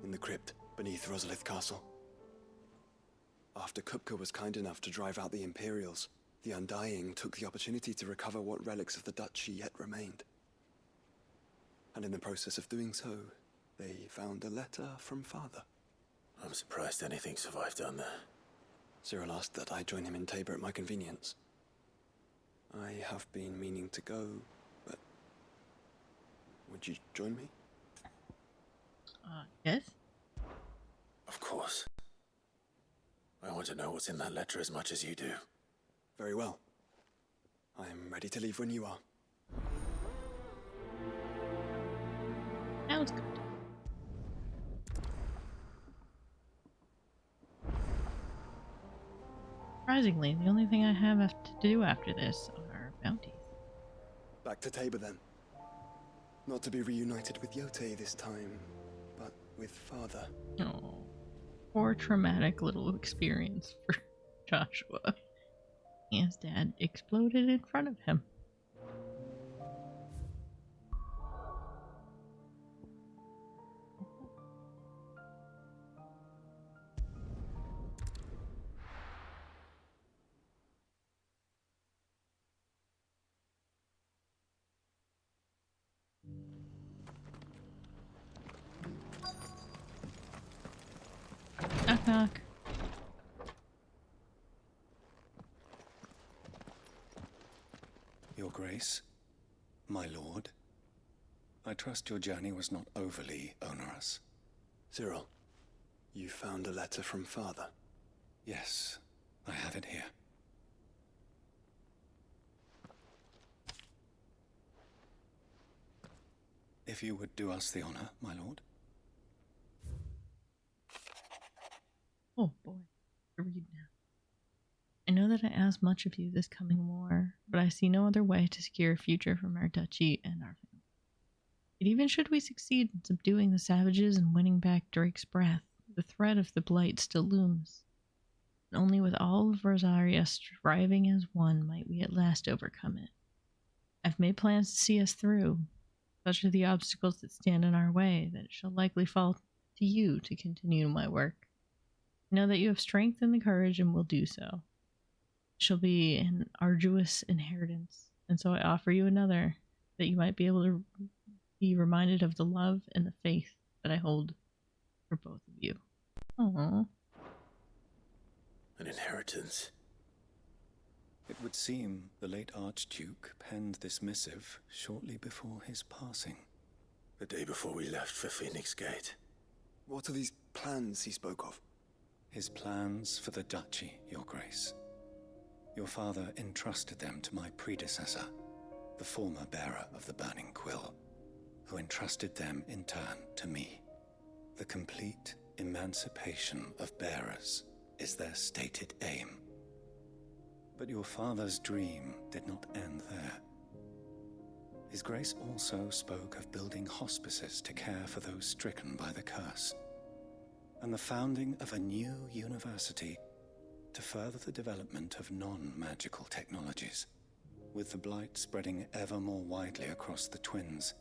In the crypt beneath Rosalith Castle. After Kupka was kind enough to drive out the Imperials, the Undying took the opportunity to recover what relics of the Duchy yet remained. And in the process of doing so, they found a letter from Father. I'm surprised anything survived down there. Cyril asked that I join him in Tabor at my convenience. I have been meaning to go, but would you join me? Yes? Of course. I want to know what's in that letter as much as you do. Very well. I am ready to leave when you are. Sounds good. Surprisingly, the only thing I have to do after this are bounties. Back to Tabor then. Not to be reunited with Yote this time, but with Father. Oh, poor traumatic little experience for Joshua. His dad exploded in front of him. Knock knock. Your Grace, my lord, I trust your journey was not overly onerous. Cyril, you found a letter from Father? Yes, I have it here. If you would do us the honor, my lord. Oh boy, to read now. I know that I ask much of you this coming war, but I see no other way to secure a future from our duchy and our family. Yet even should we succeed in subduing the savages and winning back Drake's breath, the threat of the blight still looms. And only with all of Rosaria striving as one might we at last overcome it. I've made plans to see us through. Such are the obstacles that stand in our way that it shall likely fall to you to continue my work. Know that you have strength and the courage and will do so. It shall be an arduous inheritance, and so I offer you another, that you might be able to be reminded of the love and the faith that I hold for both of you. Aww. An inheritance. It would seem the late Archduke penned this missive shortly before his passing. The day before we left for Phoenix Gate. What are these plans he spoke of? His plans for the duchy, Your Grace. Your father entrusted them to my predecessor, the former bearer of the Burning Quill, who entrusted them in turn to me. The complete emancipation of bearers is their stated aim. But your father's dream did not end there. His Grace also spoke of building hospices to care for those stricken by the curse, and the founding of a new university to further the development of non-magical technologies. With the blight spreading ever more widely across the Twins,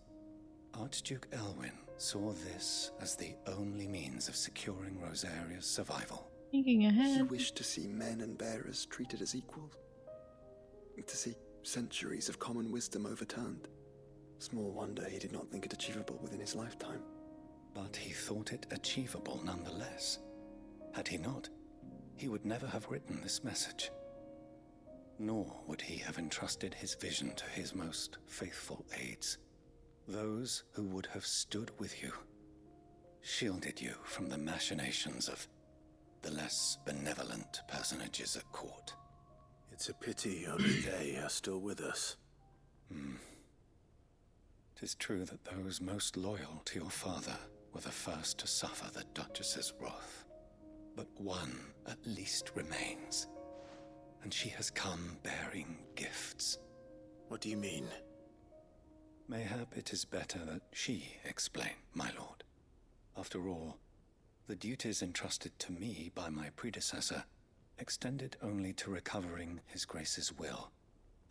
Archduke Elwyn saw this as the only means of securing Rosaria's survival. Thinking ahead. He wished to see men and bearers treated as equals. To see centuries of common wisdom overturned. Small wonder he did not think it achievable within his lifetime. But he thought it achievable nonetheless. Had he not, he would never have written this message. Nor would he have entrusted his vision to his most faithful aides, those who would have stood with you, shielded you from the machinations of the less benevolent personages at court. It's a pity only they are still with us. 'Tis true that those most loyal to your father were the first to suffer the Duchess's wrath. But one at least remains. and she has come bearing gifts. What do you mean? Mayhap it is better that she explain, my lord. After all, the duties entrusted to me by my predecessor extended only to recovering His Grace's will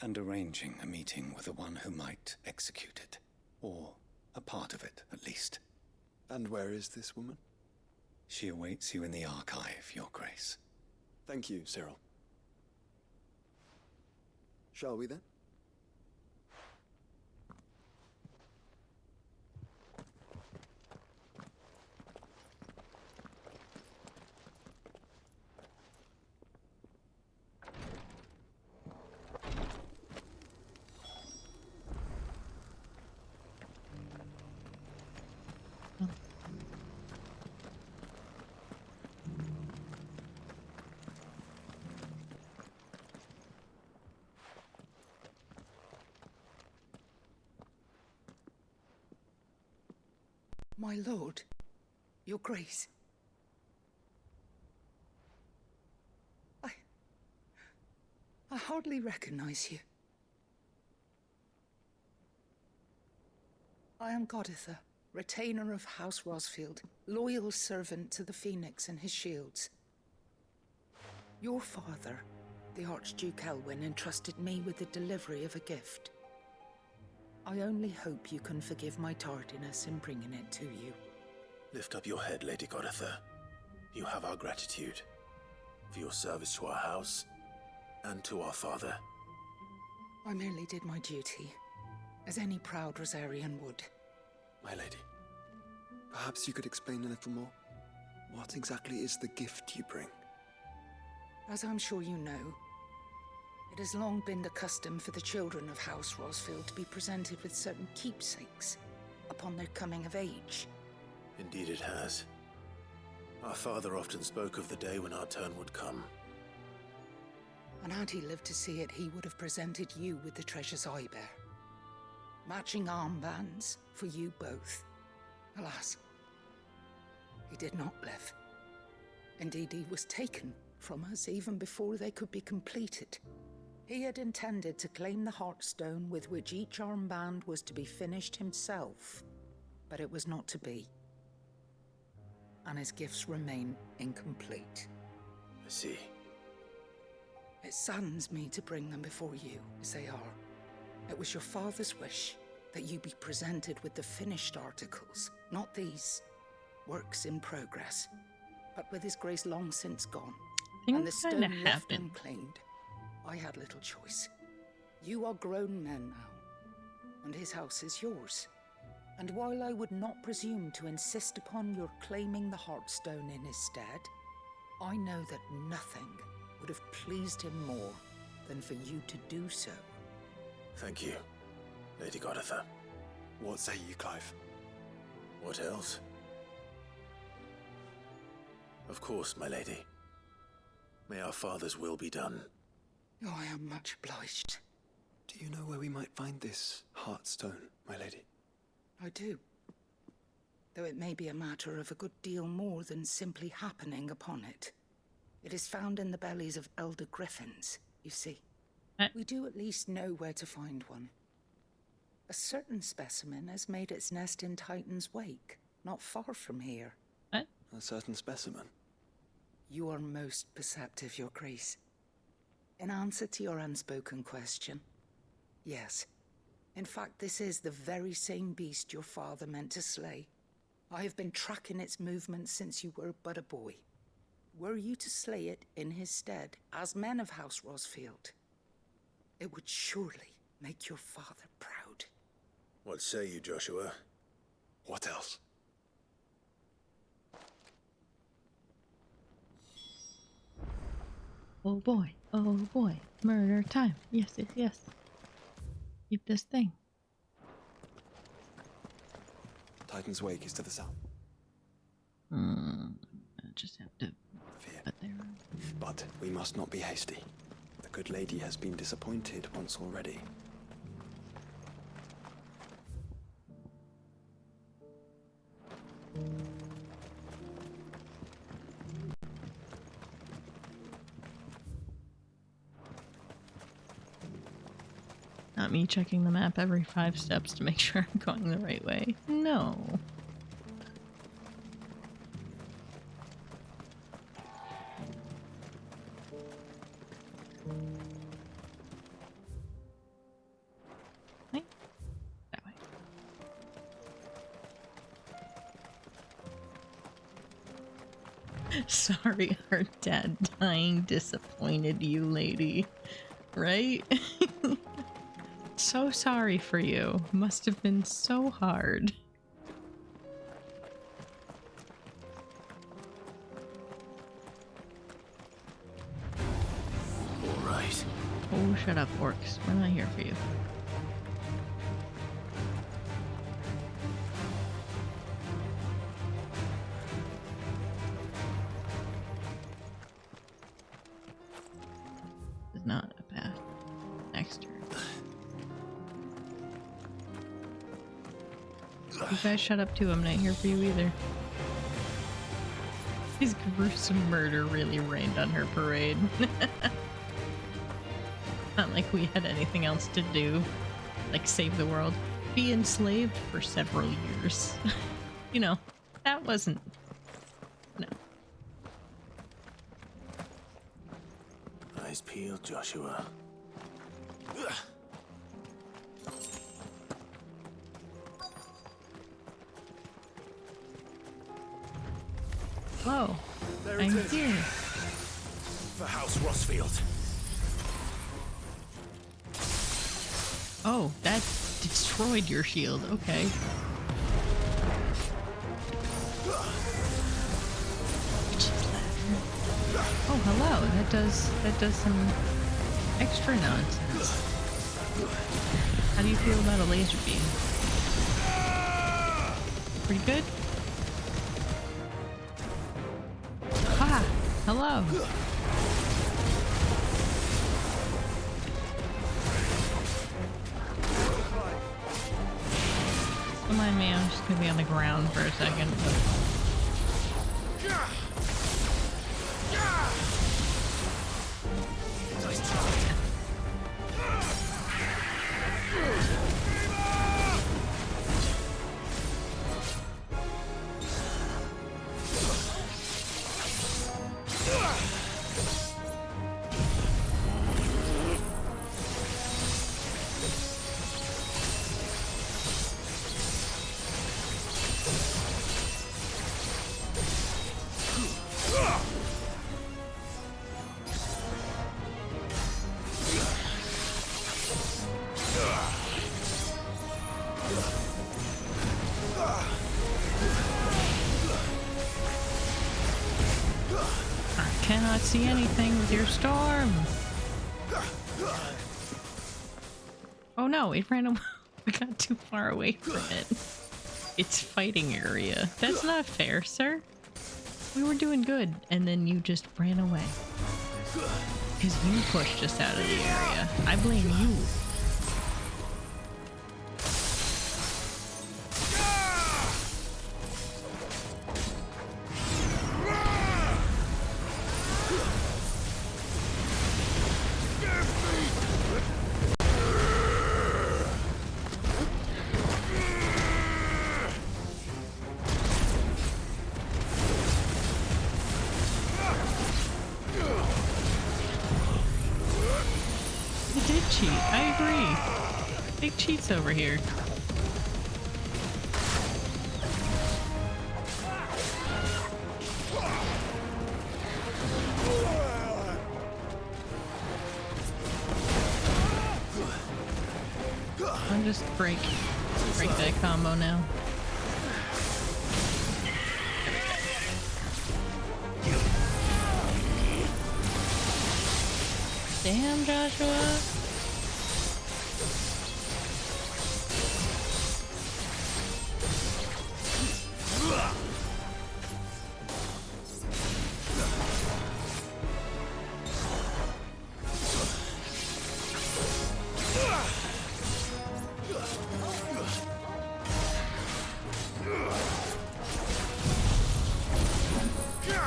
and arranging a meeting with the one who might execute it, or a part of it, at least. And where is this woman? She awaits you in the archive, Your Grace. Thank you, Cyril. Shall we then? My lord, Your Grace. I hardly recognize you. I am Goditha, retainer of House Rosfield, loyal servant to the Phoenix and his shields. Your father, the Archduke Elwyn, entrusted me with the delivery of a gift. I only hope you can forgive my tardiness in bringing it to you. Lift up your head, Lady Goditha. You have our gratitude for your service to our house and to our father. I merely did my duty, as any proud Rosarian would. My lady, perhaps you could explain a little more? What exactly is the gift you bring? As I'm sure you know, it has long been the custom for the children of House Rosfield to be presented with certain keepsakes upon their coming of age. Indeed it has. Our father often spoke of the day when our turn would come. And had he lived to see it, he would have presented you with the treasures I bear. Matching armbands for you both. Alas, he did not live. Indeed, he was taken from us even before they could be completed. He had intended to claim the Heartstone with which each armband was to be finished himself, but it was not to be. And his gifts remain incomplete. I see. It saddens me to bring them before you, as they are. It was your father's wish that you be presented with the finished articles, not these works in progress, but with His Grace long since gone, and the stone left unclaimed. I had little choice. You are grown men now, and his house is yours. And while I would not presume to insist upon your claiming the Heartstone in his stead, I know that nothing would have pleased him more than for you to do so. Thank you, Lady Goditha. What say you, Clive? What else? Of course, my lady. May our father's will be done. Oh, I am much obliged. Do you know where we might find this Heartstone, my lady? I do. Though it may be a matter of a good deal more than simply happening upon it. It is found in the bellies of elder griffins, you see. We do at least know where to find one. A certain specimen has made its nest in Titan's Wake, not far from here. A certain specimen? You are most perceptive, Your Grace. In answer to your unspoken question, yes. In fact, this is the very same beast your father meant to slay. I have been tracking its movements since you were but a boy. Were you to slay it in his stead, as men of House Rosfield, it would surely make your father proud. What say you, Joshua? What else? Oh boy, murder time. Yes, yes, yes. Keep this thing. Titan's Wake is to the south. I just have to put there. But we must not be hasty. The good lady has been disappointed once already. not me checking the map every 5 steps to make sure I'm going the right way. No. Right? That way. Sorry, our dad dying disappointed you, lady. Right? So sorry for you. Must have been so hard. All right. Oh, shut up, orcs. We're not here for you. This is not a path. Next turn. You guys shut up too. I'm not here for you either. His gruesome murder really rained on her parade. Not like we had anything else to do. Like save the world. Be enslaved for several years. You know, that wasn't... No. Eyes peeled, Joshua. Whoa. There I'm it is. here. For House Rossfield. Oh, that destroyed your shield. Okay. Oh, hello. That does some extra nonsense. How do you feel about a laser beam? Pretty good? Ah, hello. Don't mind me, I'm just gonna be on the ground for a second. Cannot see anything with your storm. Oh no, it ran away. We got too far away from it. Its fighting area. That's not fair, sir. We were doing good, and then you just ran away. Because you pushed us out of the area. I blame you. Cheat. I agree. Big cheats over here. I'll just break that combo now. Damn, Joshua.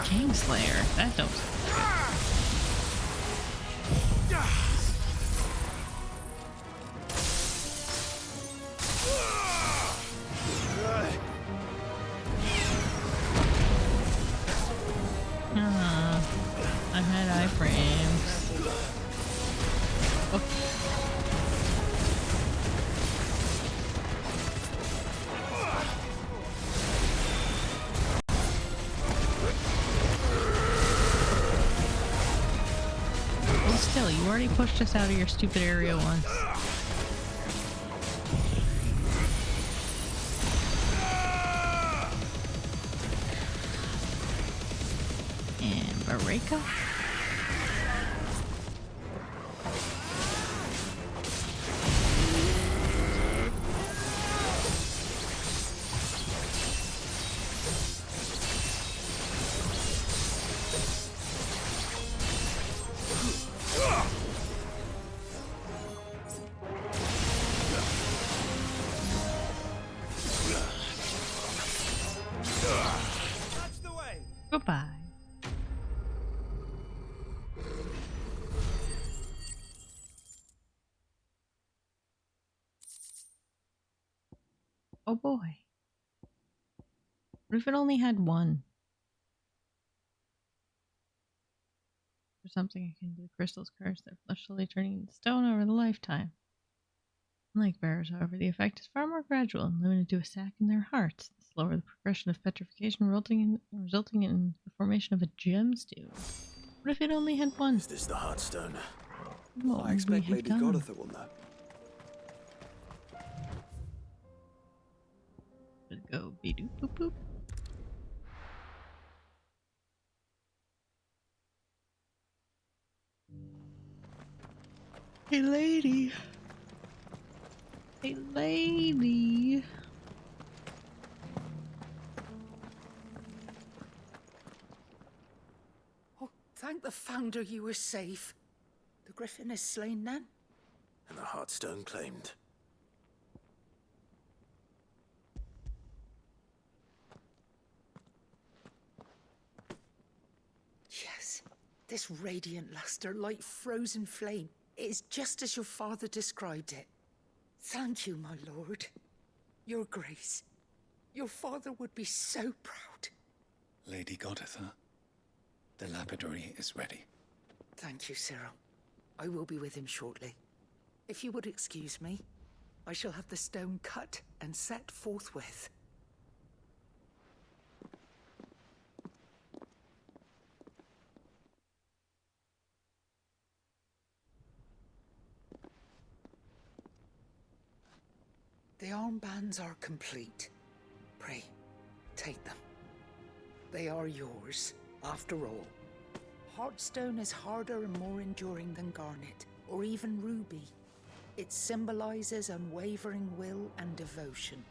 Kingslayer, that don't sound good. already pushed us out of your stupid area once. And Baraka. Goodbye. Oh boy. What if it only had one? Or something akin to the crystal's curse, they're fleshly turning into stone over the lifetime. Unlike bearers, however, the effect is far more gradual and limited to a sac in their hearts. The slower the progression of petrification, resulting in the formation of a gem stew. What if it only had one? Is this the Heartstone? What I expect Lady Goditha will know. Let's go be doop boop boop. Hey lady. Hey lady. Oh, thank the Founder you were safe. The Griffin is slain then? And the Heartstone claimed. Yes. This radiant luster, like frozen flame, it is just as your father described it. Thank you, my lord. Your grace. Your father would be so proud. Lady Goditha, the lapidary is ready. Thank you, Cyril. I will be with him shortly. If you would excuse me, I shall have the stone cut and set forthwith. The armbands are complete. Pray, take them. They are yours, after all. Heartstone is harder and more enduring than garnet, or even ruby. It symbolizes unwavering will and devotion.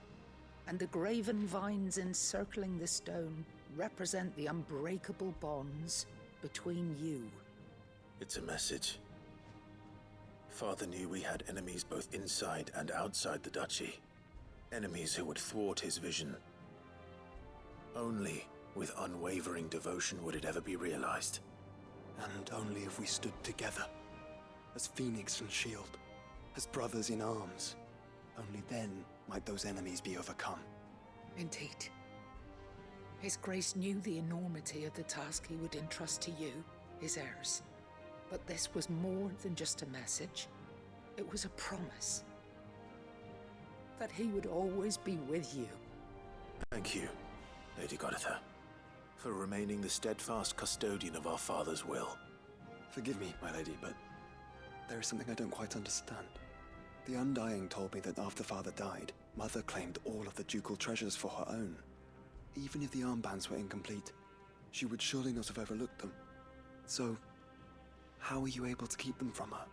And the graven vines encircling the stone represent the unbreakable bonds between you. It's a message. Father knew we had enemies both inside and outside the duchy. Enemies who would thwart his vision. Only with unwavering devotion would it ever be realized. And only if we stood together, as Phoenix and Shield, as brothers in arms. Only then might those enemies be overcome. Indeed. His Grace knew the enormity of the task he would entrust to you, his heirs. But this was more than just a message. It was a promise. That he would always be with you. Thank you, Lady Goditha, for remaining the steadfast custodian of our father's will. Forgive me, my lady, but there is something I don't quite understand. The Undying told me that after Father died, Mother claimed all of the ducal treasures for her own. Even if the armbands were incomplete, she would surely not have overlooked them. So, how were you able to keep them from her?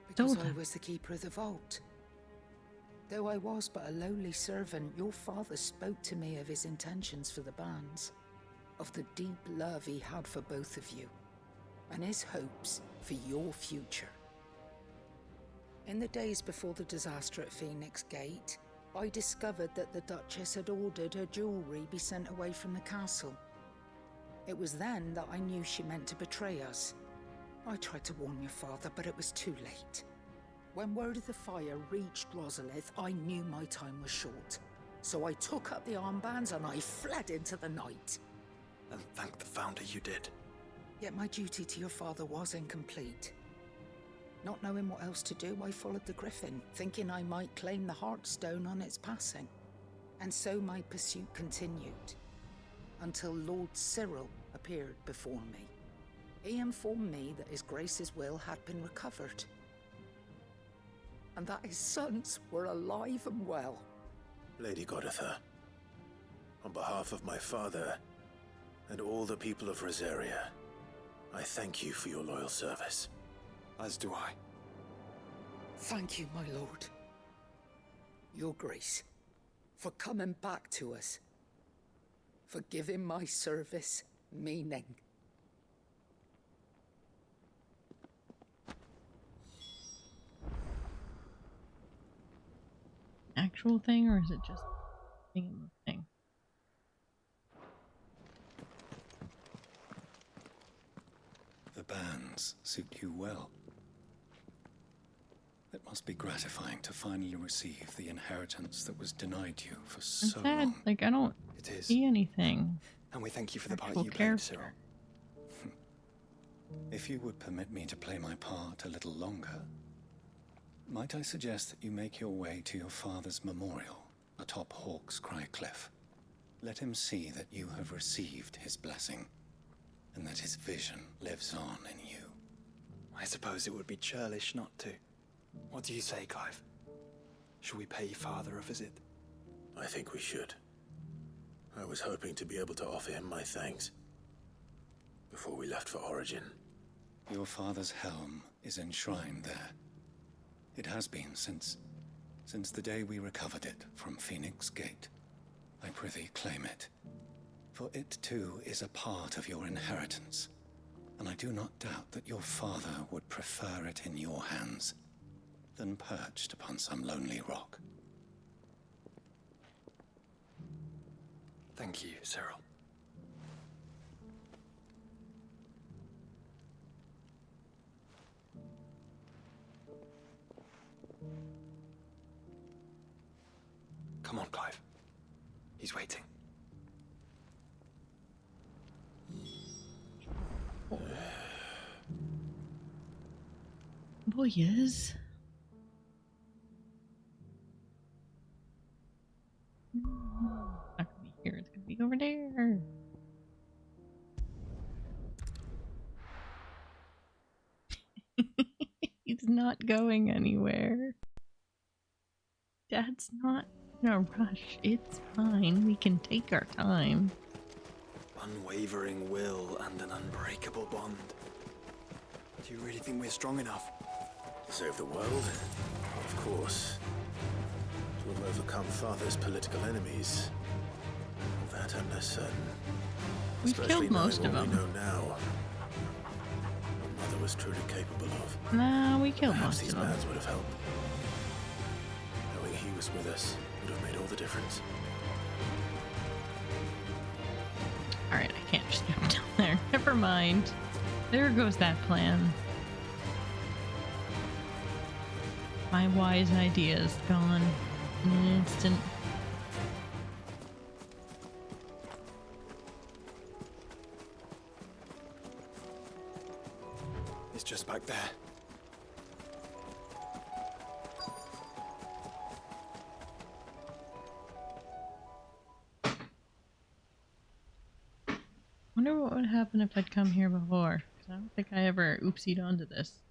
Because I was the keeper of the vault. Though I was but a lowly servant, your father spoke to me of his intentions for the bands, of the deep love he had for both of you, and his hopes for your future. In the days before the disaster at Phoenix Gate, I discovered that the Duchess had ordered her jewelry be sent away from the castle. It was then that I knew she meant to betray us. I tried to warn your father, but it was too late. When word of the fire reached Rosalith, I knew my time was short. So I took up the armbands and I fled into the night. And thank the Founder you did. Yet my duty to your father was incomplete. Not knowing what else to do, I followed the Griffin, thinking I might claim the Heartstone on its passing. And so my pursuit continued, until Lord Cyril appeared before me. He informed me that His Grace's will had been recovered, and that his sons were alive and well. Lady Goditha, on behalf of my father and all the people of Rosaria, I thank you for your loyal service. As do I. Thank you, my lord. Your Grace, for coming back to us, for giving my service meaning. Actual thing, or is it just thing? The bands suit you well. It must be gratifying to finally receive the inheritance that was denied you for so Sad. long. Like, I don't see anything. And we thank you for the part Actual you played, character. Cyril. If you would permit me to play my part a little longer, might I suggest that you make your way to your father's memorial atop Hawk's Cry Cliff? Let him see that you have received his blessing, and that his vision lives on in you. I suppose it would be churlish not to. What do you say, Clive? Should we pay Father a visit? I think we should. I was hoping to be able to offer him my thanks before we left for Origin. Your father's helm is enshrined there. It has been since the day we recovered it from Phoenix Gate. I prithee claim it, for it too is a part of your inheritance, and I do not doubt that your father would prefer it in your hands than perched upon some lonely rock. Thank you, Cyril. Come on, Clive. He's waiting. Boy, yes. Not gonna be here. It's gonna be over there. He's not going anywhere. Dad's not in a rush. It's fine. We can take our time. Unwavering will and an unbreakable bond. Do you really think we're strong enough? To save the world? Of course. To have overcome Father's political enemies? That I'm less certain. We've Especially killed most knowing of what them. we know now. What Mother was truly capable of. Nah, we killed Perhaps most these of them. bands would have helped. Knowing he was with us would have made all the difference. Alright, I can't just jump down there. Never mind. There goes that plan. My wise idea is gone in an instant. It's just back there. Wonder what would happen if I'd come here before. 'Cause I don't think I ever oopsied onto this.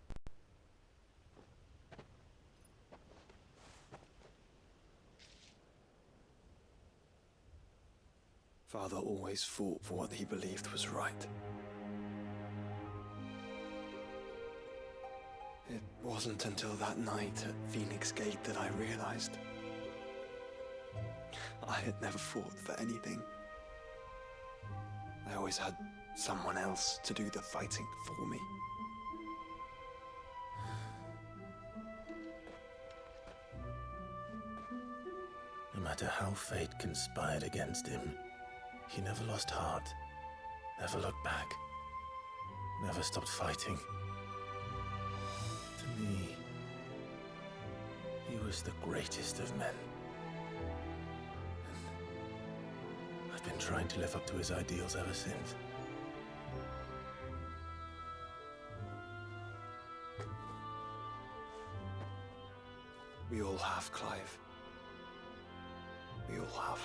Father always fought for what he believed was right. It wasn't until that night at Phoenix Gate that I realized I had never fought for anything. I always had someone else to do the fighting for me. No matter how fate conspired against him, he never lost heart, never looked back, never stopped fighting. To me, he was the greatest of men. And I've been trying to live up to his ideals ever since. We all have, Clive. We all have.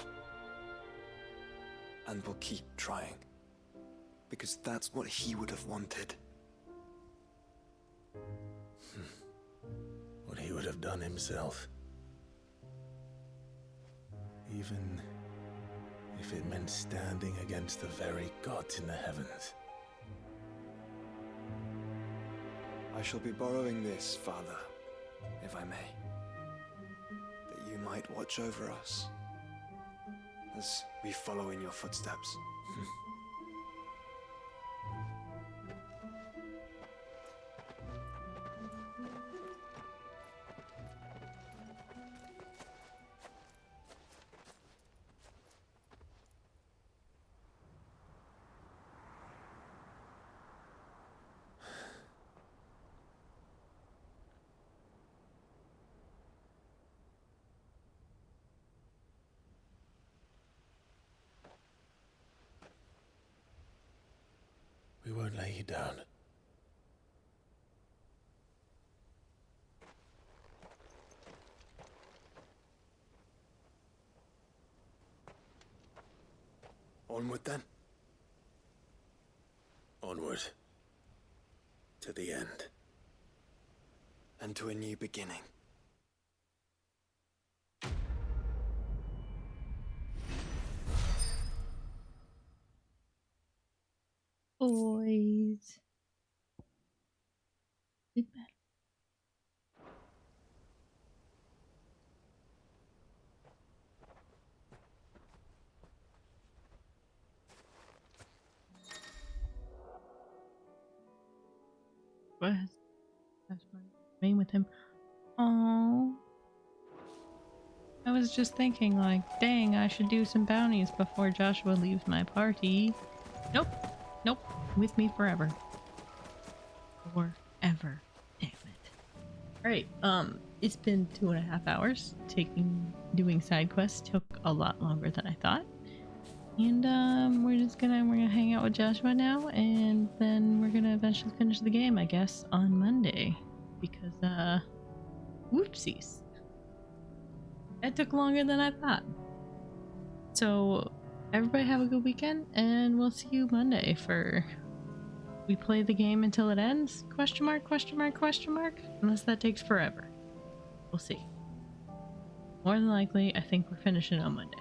And we'll keep trying. because that's what he would have wanted. What he would have done himself. Even if it meant standing against the very gods in the heavens. I shall be borrowing this, Father, if I may. That you might watch over us as we follow in your footsteps. We won't lay you down. Onward then. Onward. To the end. And to a new beginning. Boys. Big bad. What? That's my main with him. Oh. I was just thinking, like, dang, I should do some bounties before Joshua leaves my party. Nope. Nope. With me forever. Forever. Damn it. Alright, it's been 2.5 hours. Doing side quests took a lot longer than I thought. And we're gonna hang out with Joshua now, and then we're gonna eventually finish the game, I guess, on Monday. Because whoopsies. That took longer than I thought. So everybody have a good weekend, and we'll see you Monday for we play the game until it ends? Question mark, question mark, question mark? Unless that takes forever. We'll see. More than likely, I think we're finishing on Monday.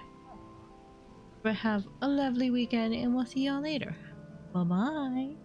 But have a lovely weekend, and we'll see y'all later. Bye-bye.